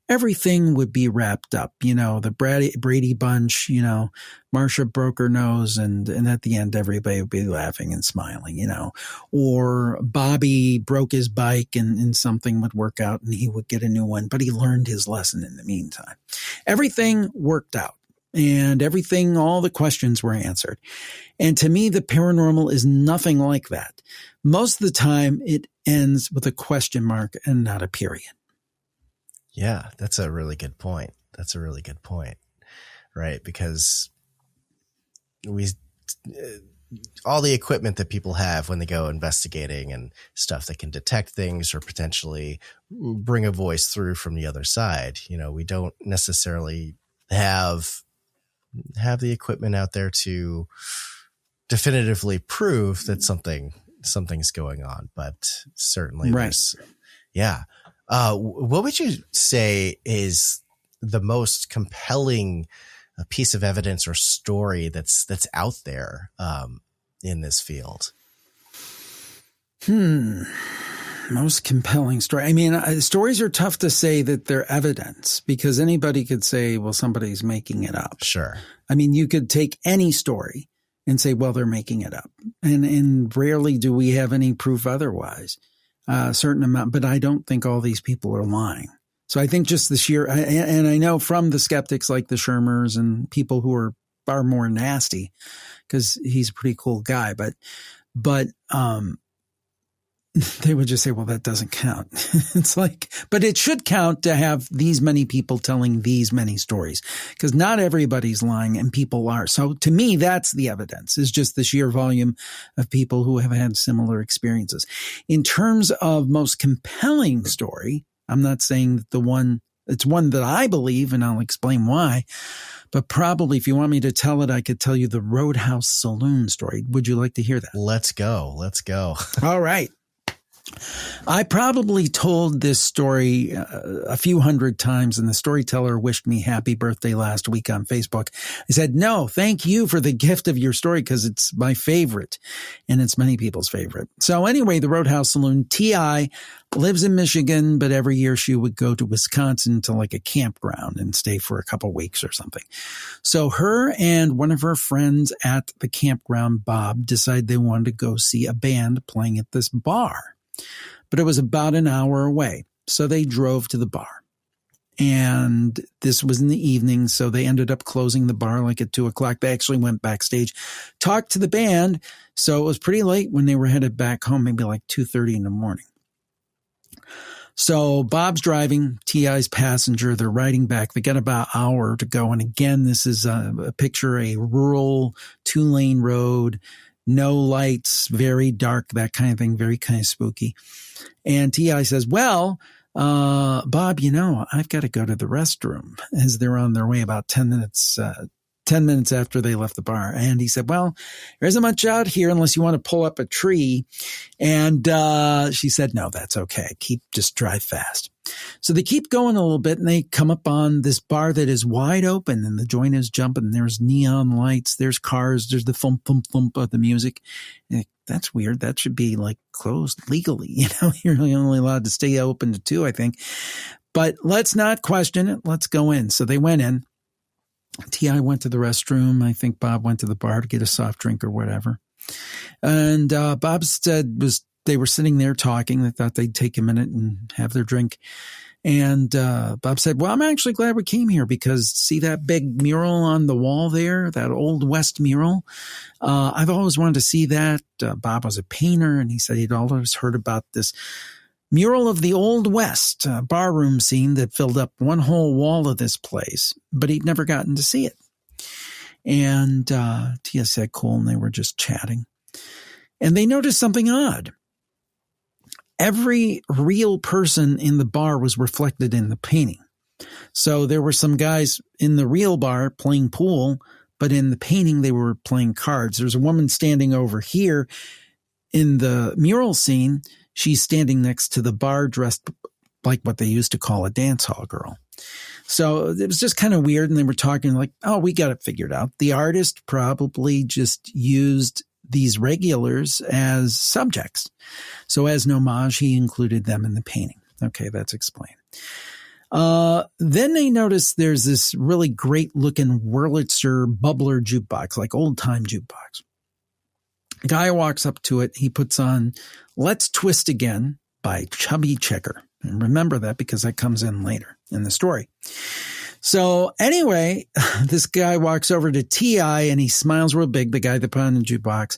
Everything would be wrapped up, you know, the Brady Bunch, you know, Marcia broke her nose and at the end, everybody would be laughing and smiling, you know, or Bobby broke his bike and something would work out and he would get a new one, but he learned his lesson in the meantime. Everything worked out and everything, all the questions were answered. And to me, the paranormal is nothing like that. Most of the time it ends with a question mark and not a period. Yeah, that's a really good point. Right? Because all the equipment that people have when they go investigating and stuff that can detect things or potentially bring a voice through from the other side, you know, we don't necessarily have the equipment out there to definitively prove that something's going on, but certainly right. Yeah. What would you say is the most compelling piece of evidence or story that's out there in this field? Most compelling story. I mean, stories are tough to say that they're evidence because anybody could say, well, somebody's making it up. Sure. I mean, you could take any story and say, well, they're making it up. And rarely do we have any proof otherwise. A certain amount, but I don't think all these people are lying. So I think just the sheer, and I know from the skeptics like the Shermers and people who are far more nasty, because he's a pretty cool guy, but they would just say, well, that doesn't count. It's like, but it should count to have these many people telling these many stories because not everybody's lying and people are. So to me, that's the evidence is just the sheer volume of people who have had similar experiences. In terms of most compelling story, I'm not saying that it's one that I believe and I'll explain why, but probably if you want me to tell it, I could tell you the Roadhouse Saloon story. Would you like to hear that? Let's go. All right. I probably told this story a few hundred times, and the storyteller wished me happy birthday last week on Facebook. I said, no, thank you for the gift of your story because it's my favorite, and it's many people's favorite. So anyway, the Roadhouse Saloon, T.I. lives in Michigan, but every year she would go to Wisconsin to like a campground and stay for a couple weeks or something. So her and one of her friends at the campground, Bob, decided they wanted to go see a band playing at this bar. But it was about an hour away. So they drove to the bar. And this was in the evening, so they ended up closing the bar like at 2:00. They actually went backstage, talked to the band. So it was pretty late when they were headed back home, maybe like 2:30 in the morning. So Bob's driving, T.I.'s passenger. They're riding back. They got about an hour to go. And again, this is a picture, a rural 2-lane road. No lights, very dark, that kind of thing, very kind of spooky. And T.I. says, well, Bob, you know, I've got to go to the restroom as they're on their way about 10 minutes after they left the bar. And he said, well, there isn't much out here unless you want to pull up a tree. And she said, no, that's okay. Just drive fast. So they keep going a little bit and they come up on this bar that is wide open and the joint is jumping. There's neon lights. There's cars. There's the thump, thump, thump of the music. And that's weird. That should be like closed legally. You know, you're only allowed to stay open to 2, I think. But let's not question it. Let's go in. So they went in. T.I. went to the restroom. I think Bob went to the bar to get a soft drink or whatever. And Bob was they were sitting there talking. They thought they'd take a minute and have their drink. And Bob said, well, I'm actually glad we came here because see that big mural on the wall there, that Old West mural? I've always wanted to see that. Bob was a painter, and he said he'd always heard about this mural of the Old West barroom scene that filled up one whole wall of this place, but he'd never gotten to see it. And Tia said, cool, and they were just chatting. And they noticed something odd. Every real person in the bar was reflected in the painting. So there were some guys in the real bar playing pool, but in the painting they were playing cards. There's a woman standing over here in the mural scene. She's standing next to the bar dressed like what they used to call a dance hall girl. So it was just kind of weird. And they were talking like, oh, we got it figured out. The artist probably just used these regulars as subjects. So as an homage, he included them in the painting. Okay, that's explained. Then they noticed there's this really great looking Wurlitzer bubbler jukebox, like old time jukebox. A guy walks up to it. He puts on Let's Twist Again by Chubby Checker. And remember that because that comes in later in the story. So anyway, this guy walks over to T.I. and he smiles real big, the guy that put on the jukebox.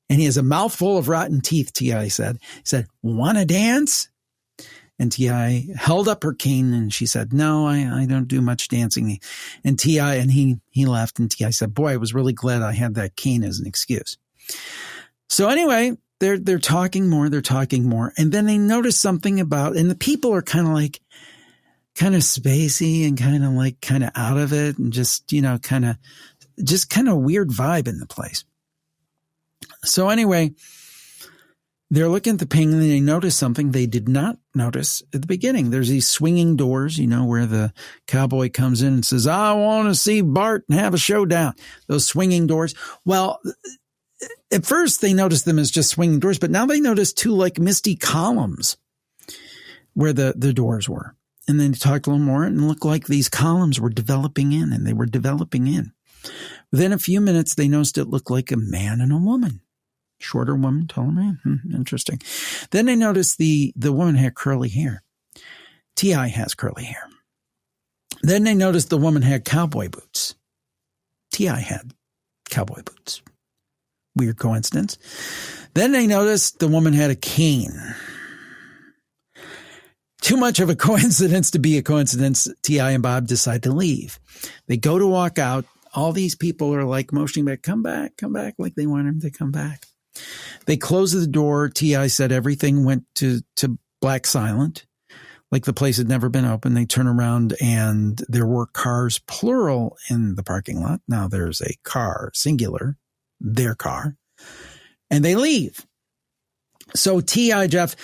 And he has a mouthful of rotten teeth, T.I. said. He said, wanna dance? And T.I. held up her cane and she said, no, I don't do much dancing. And T.I. and he left and T.I. said, boy, I was really glad I had that cane as an excuse. So anyway, they're talking more. And then they notice something about, and the people are kind of spacey and kind of out of it and just kind of weird vibe in the place. So anyway, they're looking at the painting and they notice something they did not notice at the beginning. There's these swinging doors, where the cowboy comes in and says, I want to see Bart and have a showdown. Those swinging doors. Well, at first they noticed them as just swinging doors, but now they notice two like misty columns where the doors were. And then they talked a little more and it looked like these columns were developing in. Within a few minutes, they noticed it looked like a man and a woman. Shorter woman, taller man. Interesting. Then they noticed the woman had curly hair. T.I. has curly hair. Then they noticed the woman had cowboy boots. T.I. had cowboy boots. Weird coincidence. Then they noticed the woman had a cane. Too much of a coincidence to be a coincidence. T.I. and Bob decide to leave. They go to walk out. All these people are like motioning back, come back, like they want him to come back. They close the door. T.I. said everything went to black silent, like the place had never been open. They turn around and there were cars, plural, in the parking lot. Now there's a car, singular, their car, and they leave. So T.I., Jeff,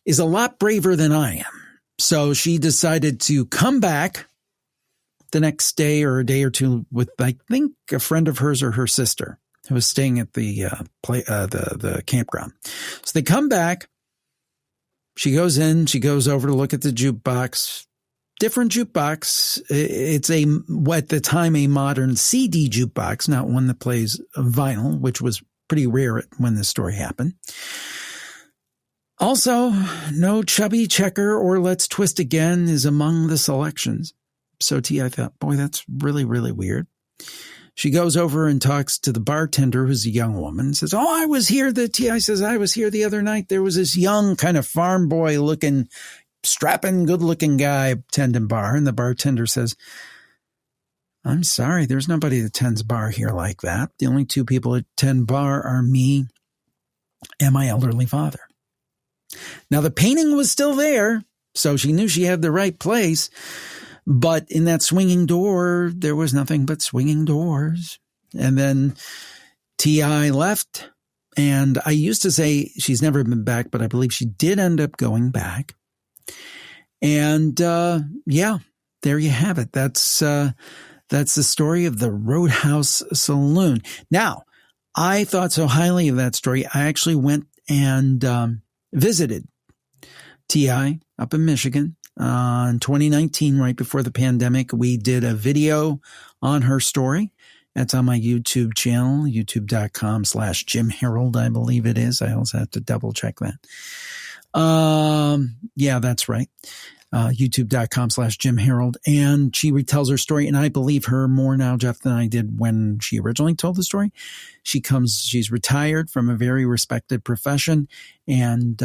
is a lot braver than I am. So she decided to come back the next day or a day or two with, I think, a friend of hers or her sister who was staying at the campground. So they come back. She goes in. She goes over to look at the jukebox. Different jukebox. It's at the time, a modern CD jukebox, not one that plays vinyl, which was pretty rare when this story happened. Also, no Chubby Checker or Let's Twist Again is among the selections. So T.I. thought, boy, that's really, really weird. She goes over and talks to the bartender, who's a young woman, says, oh, I was here. T.I. says, I was here the other night. There was this young kind of farm boy looking, strapping, good looking guy tending bar. And the bartender says, I'm sorry, there's nobody that tends bar here like that. The only two people that tend bar are me and my elderly father. Now, the painting was still there, so she knew she had the right place. But in that swinging door, there was nothing but swinging doors. And then T.I. left. And I used to say she's never been back, but I believe she did end up going back. And yeah, there you have it. That's the story of the Roadhouse Saloon. Now, I thought so highly of that story. I actually went and visited T.I. up in Michigan. In 2019, right before the pandemic, we did a video on her story, That's on my YouTube channel, youtube.com/Jim Harold, I believe it is. I also have to double check that. Yeah, that's right. YouTube.com/Jim Harold. And she retells her story, and I believe her more now, Jeff, than I did when she originally told the story. She's retired from a very respected profession, and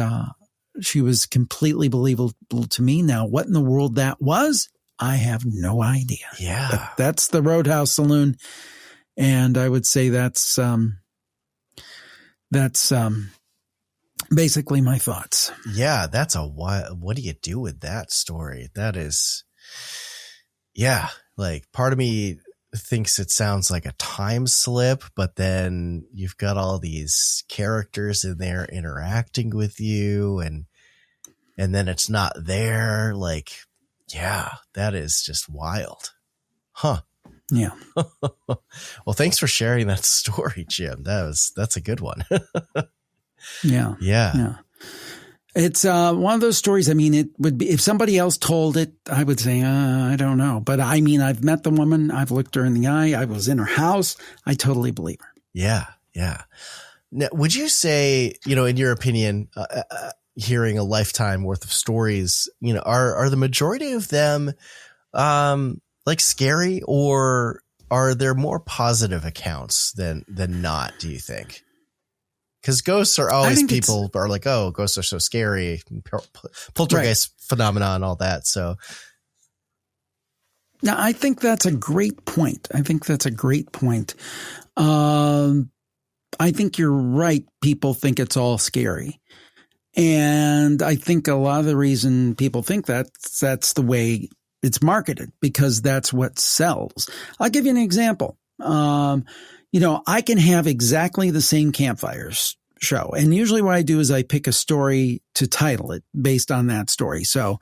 she was completely believable to me. Now, what in the world that was, I have no idea. Yeah. But that's the Roadhouse Saloon. And I would say that's basically my thoughts. Yeah, that's a what do you do with that story? That is, yeah, like part of me thinks it sounds like a time slip, but then you've got all these characters in there interacting with you, and then it's not there. Like, yeah, that is just wild. Huh. Yeah. Well, thanks for sharing that story, Jim. That's a good one. Yeah. Yeah. It's one of those stories. I mean, it would be, if somebody else told it, I would say, I don't know. But I mean, I've met the woman. I've looked her in the eye. I was in her house. I totally believe her. Yeah. Yeah. Now, would you say, in your opinion, hearing a lifetime worth of stories, are the majority of them like scary, or are there more positive accounts than not, do you think? Because ghosts are always, people are like, oh, ghosts are so scary, poltergeist phenomena and all that. So now I think that's a great point. I think you're right. People think it's all scary. And I think a lot of the reason people think that's the way it's marketed, because that's what sells. I'll give you an example. I can have exactly the same Campfire show. And usually what I do is I pick a story to title it based on that story. So,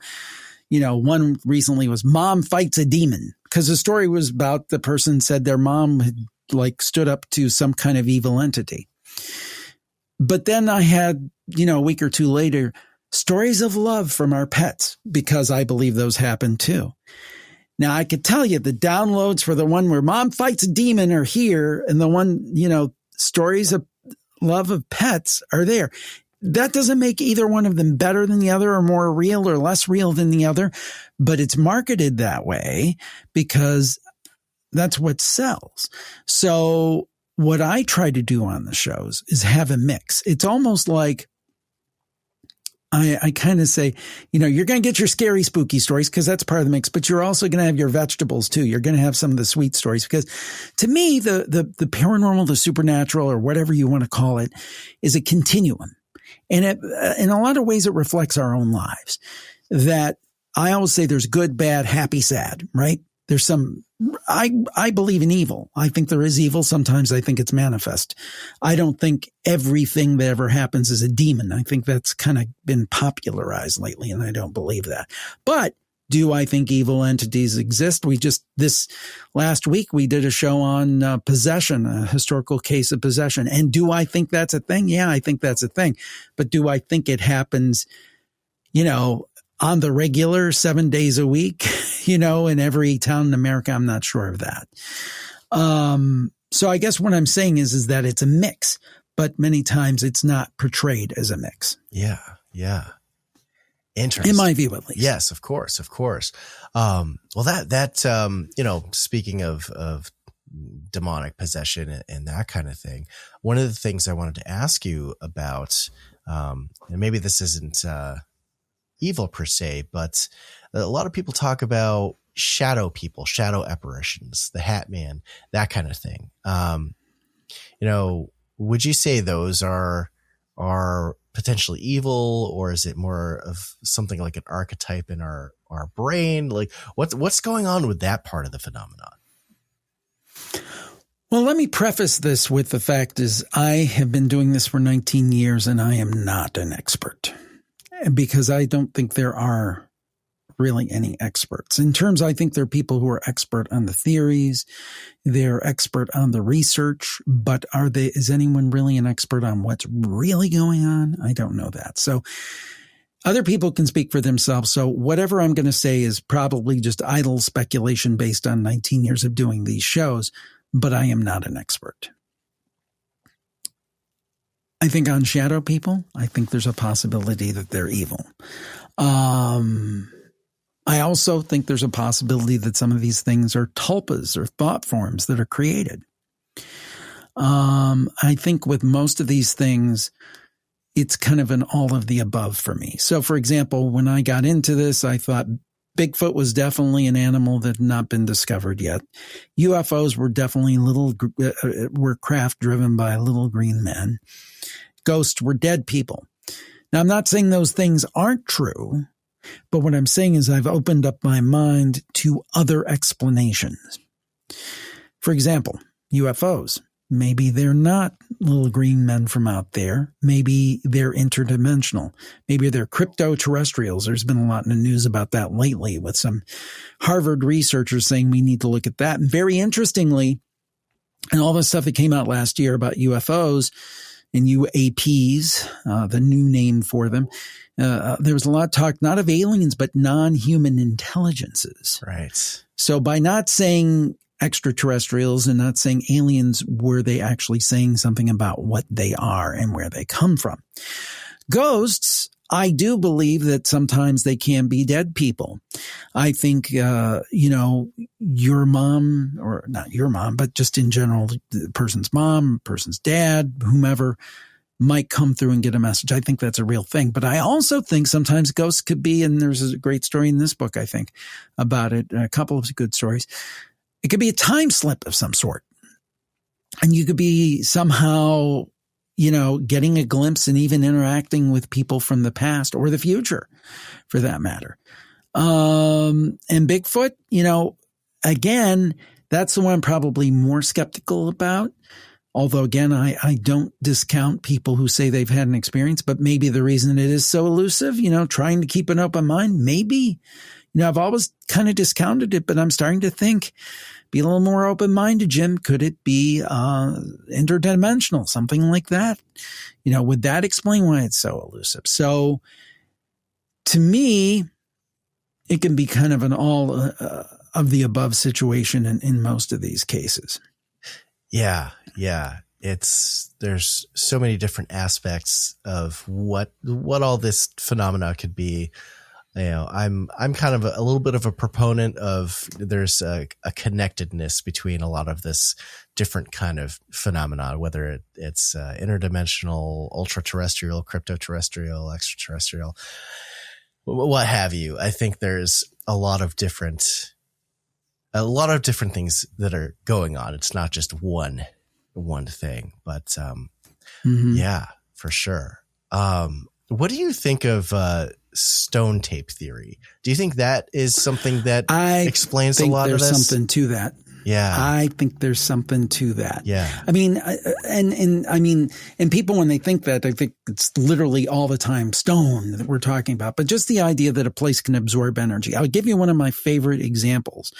one recently was Mom Fights a Demon, because the story was about the person said their mom had stood up to some kind of evil entity. But then I had, a week or two later, stories of love from our pets, because I believe those happen too. Now, I could tell you the downloads for the one where Mom Fights a Demon are here, and the one, stories of love of pets are there. That doesn't make either one of them better than the other, or more real or less real than the other, but it's marketed that way because that's what sells. So what I try to do on the shows is have a mix. It's almost like I kind of say, you're going to get your scary, spooky stories because that's part of the mix, but you're also going to have your vegetables too. You're going to have some of the sweet stories, because to me, the paranormal, the supernatural, or whatever you want to call it, is a continuum. And in a lot of ways, it reflects our own lives. That I always say there's good, bad, happy, sad, right? There's some, I believe in evil. I think there is evil. Sometimes I think it's manifest. I don't think everything that ever happens is a demon. I think that's kind of been popularized lately, and I don't believe that. But do I think evil entities exist? This last week, we did a show on possession, a historical case of possession. And do I think that's a thing? Yeah, I think that's a thing. But do I think it happens, on the regular 7 days a week, in every town in America? I'm not sure of that. So I guess what I'm saying is that it's a mix, but many times it's not portrayed as a mix. Yeah. Yeah. Interesting. In my view, at least. Yes, of course. Well, speaking of demonic possession and that kind of thing, one of the things I wanted to ask you about, and maybe this isn't, evil per se, but a lot of people talk about shadow people, shadow apparitions, the Hat Man, that kind of thing. Would you say those are potentially evil, or is it more of something like an archetype in our brain? Like what's going on with that part of the phenomenon? Well, let me preface this with the fact is I have been doing this for 19 years and I am not an expert, because I don't think there are really any experts. I think there are people who are expert on the theories, they're expert on the research, but is anyone really an expert on what's really going on? I don't know that. So other people can speak for themselves. So whatever I'm going to say is probably just idle speculation based on 19 years of doing these shows. but I am not an expert. I think on shadow people, I think there's a possibility that they're evil. I also think there's a possibility that some of these things are tulpas or thought forms that are created. I think with most of these things, it's kind of an all of the above for me. So, for example, when I got into this, I thought Bigfoot was definitely an animal that had not been discovered yet. UFOs were definitely were craft driven by little green men. Ghosts were dead people. Now, I'm not saying those things aren't true, but what I'm saying is I've opened up my mind to other explanations. For example, UFOs. Maybe they're not little green men from out there. Maybe they're interdimensional. Maybe they're crypto-terrestrials. There's been a lot in the news about that lately with some Harvard researchers saying we need to look at that. And very interestingly, and all the stuff that came out last year about UFOs and UAPs, the new name for them, there was a lot of talk not of aliens, but non-human intelligences. Right. So by not saying extraterrestrials and not saying aliens, were they actually saying something about what they are and where they come from? Ghosts, I do believe that sometimes they can be dead people. I think, your mom, or not your mom, but just in general, the person's mom, person's dad, whomever, might come through and get a message. I think that's a real thing. But I also think sometimes ghosts could be, and there's a great story in this book, I think, about it, a couple of good stories. It could be a time slip of some sort. And you could be somehow, getting a glimpse and even interacting with people from the past or the future, for that matter. And Bigfoot, again, that's the one I'm probably more skeptical about. Although, again, I don't discount people who say they've had an experience, but maybe the reason it is so elusive, trying to keep an open mind, maybe. I've always kind of discounted it, but I'm starting to think, be a little more open-minded, Jim. Could it be interdimensional, something like that? Would that explain why it's so elusive? So, to me, it can be kind of an all of the above situation in most of these cases. Yeah. There's so many different aspects of what all this phenomena could be. I'm kind of a little bit of a proponent of there's a connectedness between a lot of this different kind of phenomena, whether it's interdimensional, ultra-terrestrial, crypto-terrestrial, extraterrestrial, what have you. I think there's a lot of different things that are going on. It's not just one thing, but yeah, for sure. What do you think of stone tape theory? Do you think that is something that explains a lot of this? There's something to that. Yeah. I think there's something to that. Yeah. I mean, and people, when they think that, I think it's literally all the time stone that we're talking about, but just the idea that a place can absorb energy. I'll give you one of my favorite examples.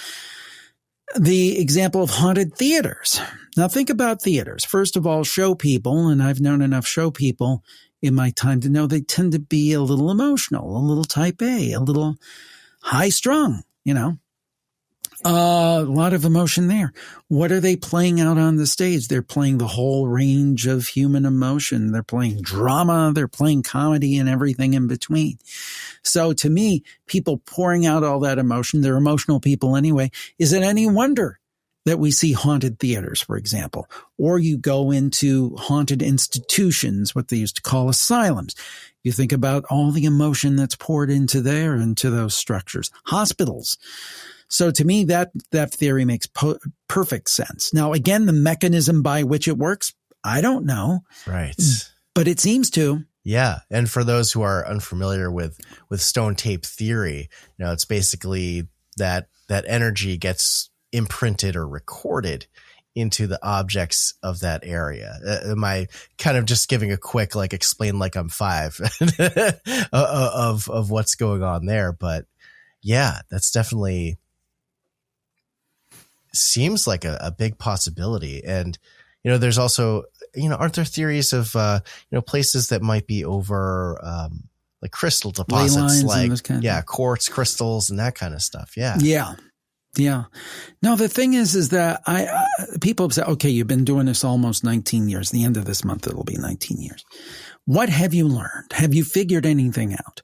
The example of haunted theaters. Now think about theaters. First of all, show people, and I've known enough show people in my time to know they tend to be a little emotional, a little type A, a little high strung, a lot of emotion there. What are they playing out on the stage? They're playing the whole range of human emotion. They're playing drama. They're playing comedy and everything in between. So to me, people pouring out all that emotion, they're emotional people anyway. Is it any wonder that we see haunted theaters, for example, or you go into haunted institutions, what they used to call asylums. You think about all the emotion that's poured into those structures, hospitals. So to me, that theory makes perfect sense. Now, again, the mechanism by which it works, I don't know. Right. But it seems to. Yeah. And for those who are unfamiliar with stone tape theory, it's basically that energy gets imprinted or recorded into the objects of that area. Am I kind of just giving a quick, explain like I'm 5 of what's going on there? But yeah, that's definitely seems like a big possibility. And, there's also, aren't there theories of, places that might be over, crystal deposits, quartz crystals and that kind of stuff. Yeah. Yeah. Yeah. No, the thing is that people have said, okay, you've been doing this almost 19 years. The end of this month, it'll be 19 years. What have you learned? Have you figured anything out?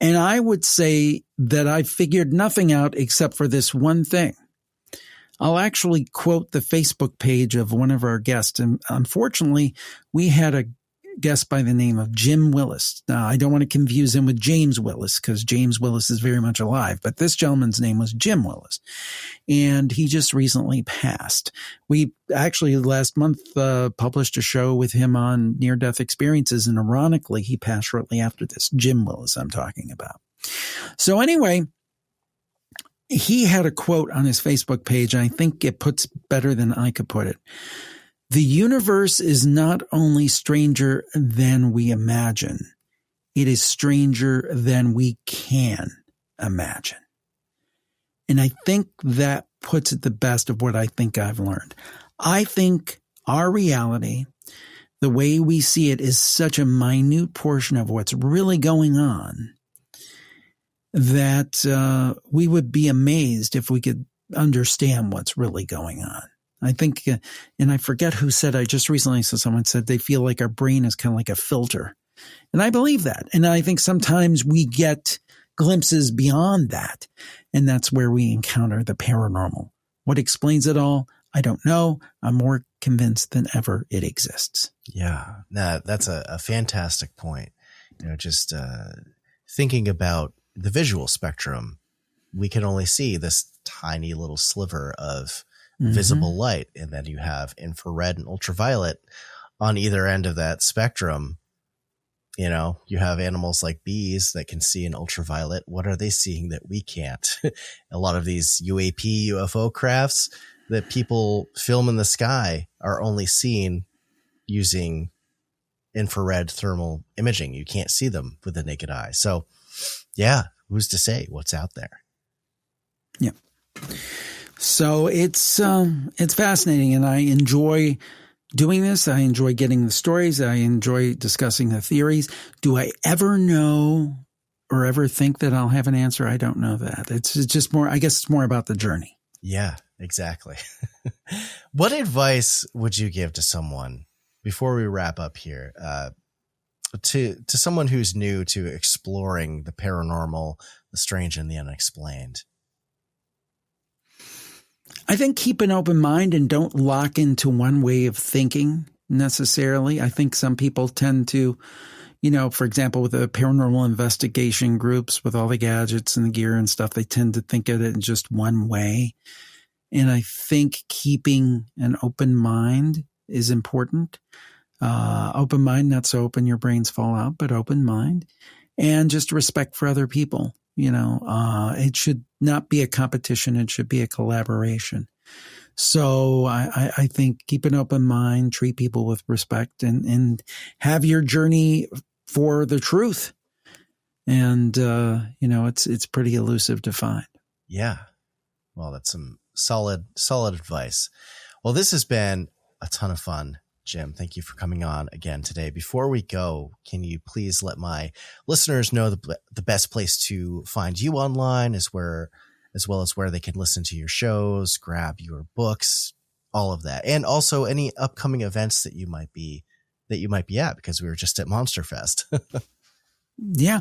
And I would say that I figured nothing out except for this one thing. I'll actually quote the Facebook page of one of our guests. And unfortunately, we had a guest by the name of Jim Willis. Now, I don't want to confuse him with James Willis because James Willis is very much alive, but this gentleman's name was Jim Willis, and he just recently passed. We actually last month published a show with him on near-death experiences, and ironically, he passed shortly after this. Jim Willis I'm talking about. So anyway, he had a quote on his Facebook page, and I think it puts better than I could put it. The universe is not only stranger than we imagine, it is stranger than we can imagine. And I think that puts it the best of what I think I've learned. I think our reality, the way we see it, is such a minute portion of what's really going on that we would be amazed if we could understand what's really going on. I think, and I forget who said, I just recently saw someone said they feel like our brain is kind of like a filter. And I believe that. And I think sometimes we get glimpses beyond that. And that's where we encounter the paranormal. What explains it all? I don't know. I'm more convinced than ever it exists. Yeah, that's a fantastic point. Just thinking about the visual spectrum, we can only see this tiny little sliver of visible light. And then you have infrared and ultraviolet on either end of that spectrum. You have animals like bees that can see in ultraviolet. What are they seeing that we can't? A lot of these UFO crafts that people film in the sky are only seen using infrared thermal imaging. You can't see them with the naked eye. So yeah, who's to say what's out there? Yeah. So it's fascinating, and I enjoy doing this. I enjoy getting the stories. I enjoy discussing the theories. Do I ever know or ever think that I'll have an answer? I don't know that. It's just more, I guess it's more about the journey. Yeah, exactly. What advice would you give to someone before we wrap up here, to someone who's new to exploring the paranormal, the strange, and the unexplained? I think keep an open mind and don't lock into one way of thinking necessarily. I think some people tend to, for example, with the paranormal investigation groups, with all the gadgets and the gear and stuff, they tend to think of it in just one way. And I think keeping an open mind is important. Open mind, not so open your brains fall out, but open mind, and just respect for other people. It should not be a competition. It should be a collaboration. So I think keep an open mind, treat people with respect, and have your journey for the truth. And, it's pretty elusive to find. Yeah. Well, that's some solid advice. Well, this has been a ton of fun. Jim, thank you for coming on again today. Before we go, can you please let my listeners know the best place to find you online as well as where they can listen to your shows, grab your books, all of that, and also any upcoming events that you might be at, because we were just at Monster Fest. Yeah.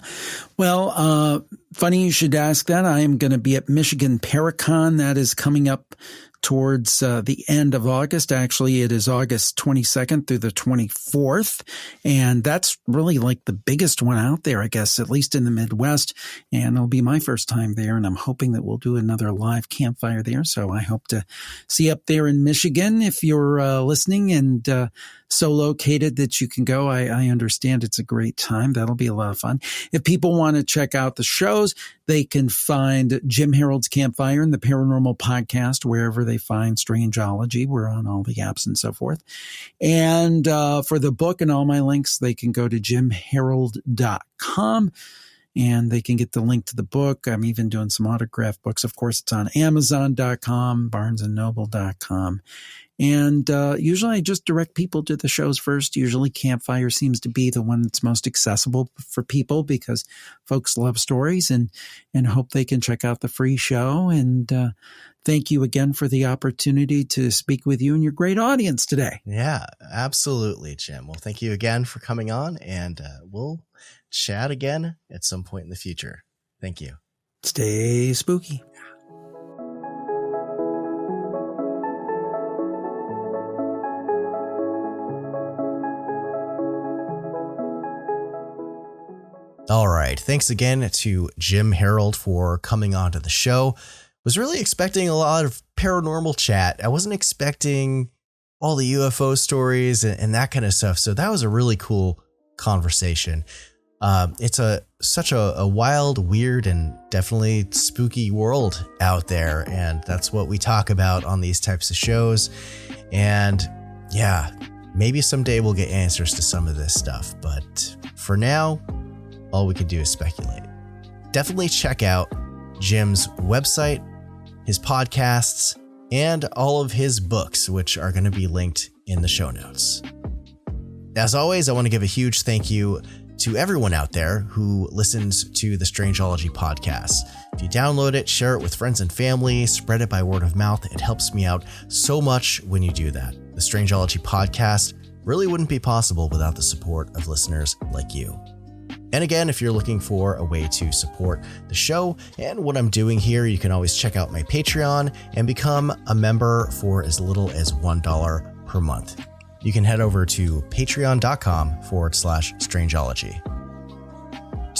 Well, funny you should ask that. I am going to be at Michigan Paracon. That is coming up towards the end of August. Actually, it is August 22nd through the 24th. And that's really like the biggest one out there, I guess, at least in the Midwest. And it'll be my first time there. And I'm hoping that we'll do another live campfire there. So I hope to see you up there in Michigan if you're listening and so located that you can go. I understand it's a great time. That'll be a lot of fun. If people want to check out the shows, they can find Jim Harold's Campfire and the Paranormal Podcast wherever they find Strangeology. We're on all the apps and so forth. And for the book and all my links, they can go to jimharold.com. and they can get the link to the book. I'm even doing some autographed books. Of course, it's on Amazon.com, BarnesandNoble.com. And usually I just direct people to the shows first. Usually Campfire seems to be the one that's most accessible for people because folks love stories and hope they can check out the free show. And thank you again for the opportunity to speak with you and your great audience today. Yeah, absolutely, Jim. Well, thank you again for coming on, and we'll chat again at some point in the future. Thank you. Stay spooky. All right. Thanks again to Jim Harold for coming on to the show. Was really expecting a lot of paranormal chat. I wasn't expecting all the UFO stories and that kind of stuff. So that was a really cool conversation. It's such a wild, weird, and definitely spooky world out there. And that's what we talk about on these types of shows. And yeah, maybe someday we'll get answers to some of this stuff. But for now, all we can do is speculate. Definitely check out Jim's website, his podcasts, and all of his books, which are going to be linked in the show notes. As always, I want to give a huge thank you to everyone out there who listens to the Strangeology podcast. If you download it, share it with friends and family, spread it by word of mouth. It helps me out so much when you do that. The Strangeology podcast really wouldn't be possible without the support of listeners like you. And again, if you're looking for a way to support the show and what I'm doing here, you can always check out my Patreon and become a member for as little as $1 per month. You can head over to patreon.com/strangeology.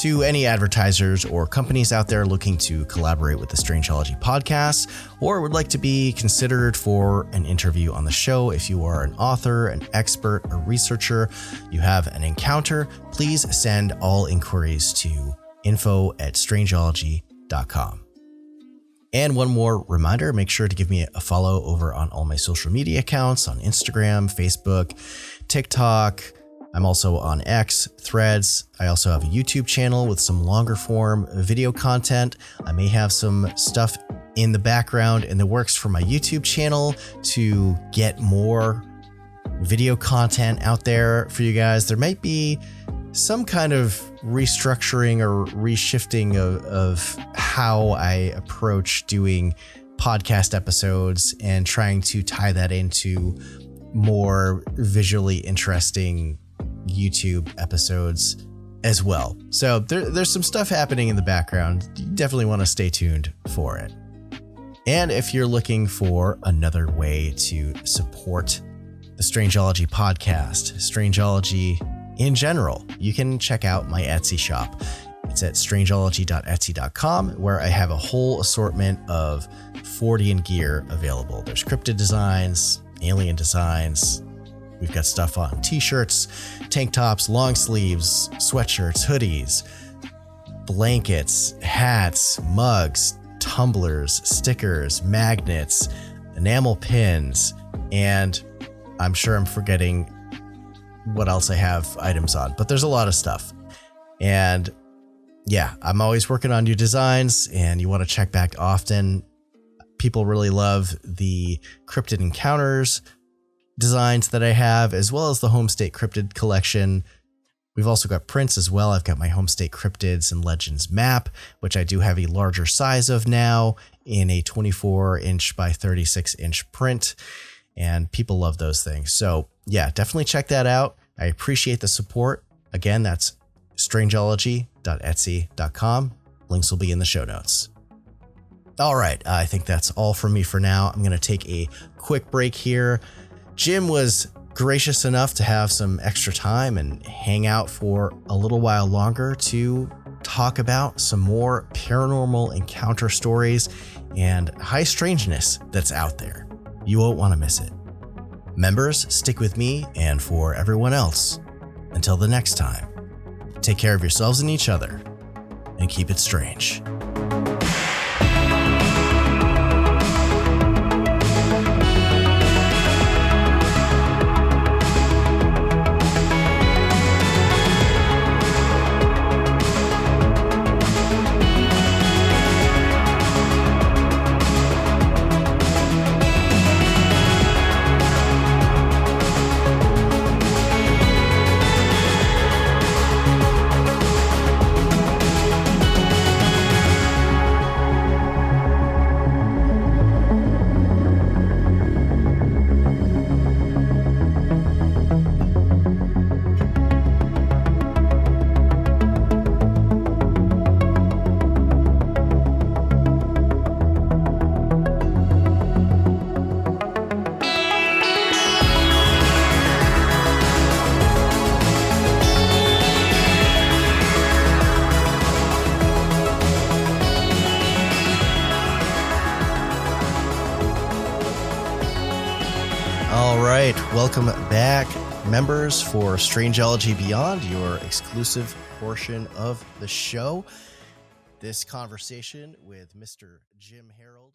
To any advertisers or companies out there looking to collaborate with the Strangeology podcast or would like to be considered for an interview on the show, if you are an author, an expert, a researcher, you have an encounter, please send all inquiries to info@strangeology.com. And one more reminder, make sure to give me a follow over on all my social media accounts on Instagram, Facebook, TikTok. I'm also on X, Threads. I also have a YouTube channel with some longer form video content. I may have some stuff in the background in the works for my YouTube channel to get more video content out there for you guys. There might be some kind of restructuring or reshifting of how I approach doing podcast episodes and trying to tie that into more visually interesting YouTube episodes as well. So there's some stuff happening in the background. You definitely want to stay tuned for it. And if you're looking for another way to support the Strangeology podcast, Strangeology in general, you can check out my Etsy shop. It's at strangeology.etsy.com, where I have a whole assortment of fortean gear available. There's cryptid designs, alien designs. We've got stuff on t-shirts, tank tops, long sleeves, sweatshirts, hoodies, blankets, hats, mugs, tumblers, stickers, magnets, enamel pins, and I'm sure I'm forgetting what else I have items on, but there's a lot of stuff. And yeah, I'm always working on new designs, and you want to check back often. People really love the cryptid encounters designs that I have, as well as the Homestate Cryptid collection. We've also got prints as well. I've got my Homestate Cryptids and Legends map, which I do have a larger size of now in a 24-inch by 36-inch print, and people love those things. So yeah, definitely check that out. I appreciate the support. Again, that's strangeology.etsy.com. Links will be in the show notes. All right, I think that's all from me for now. I'm going to take a quick break here. Jim was gracious enough to have some extra time and hang out for a little while longer to talk about some more paranormal encounter stories and high strangeness that's out there. You won't want to miss it. Members, stick with me, and for everyone else, until the next time, take care of yourselves and each other, and keep it strange. All right. Welcome back, members, for Strangeology Beyond, your exclusive portion of the show. This conversation with Mr. Jim Harold.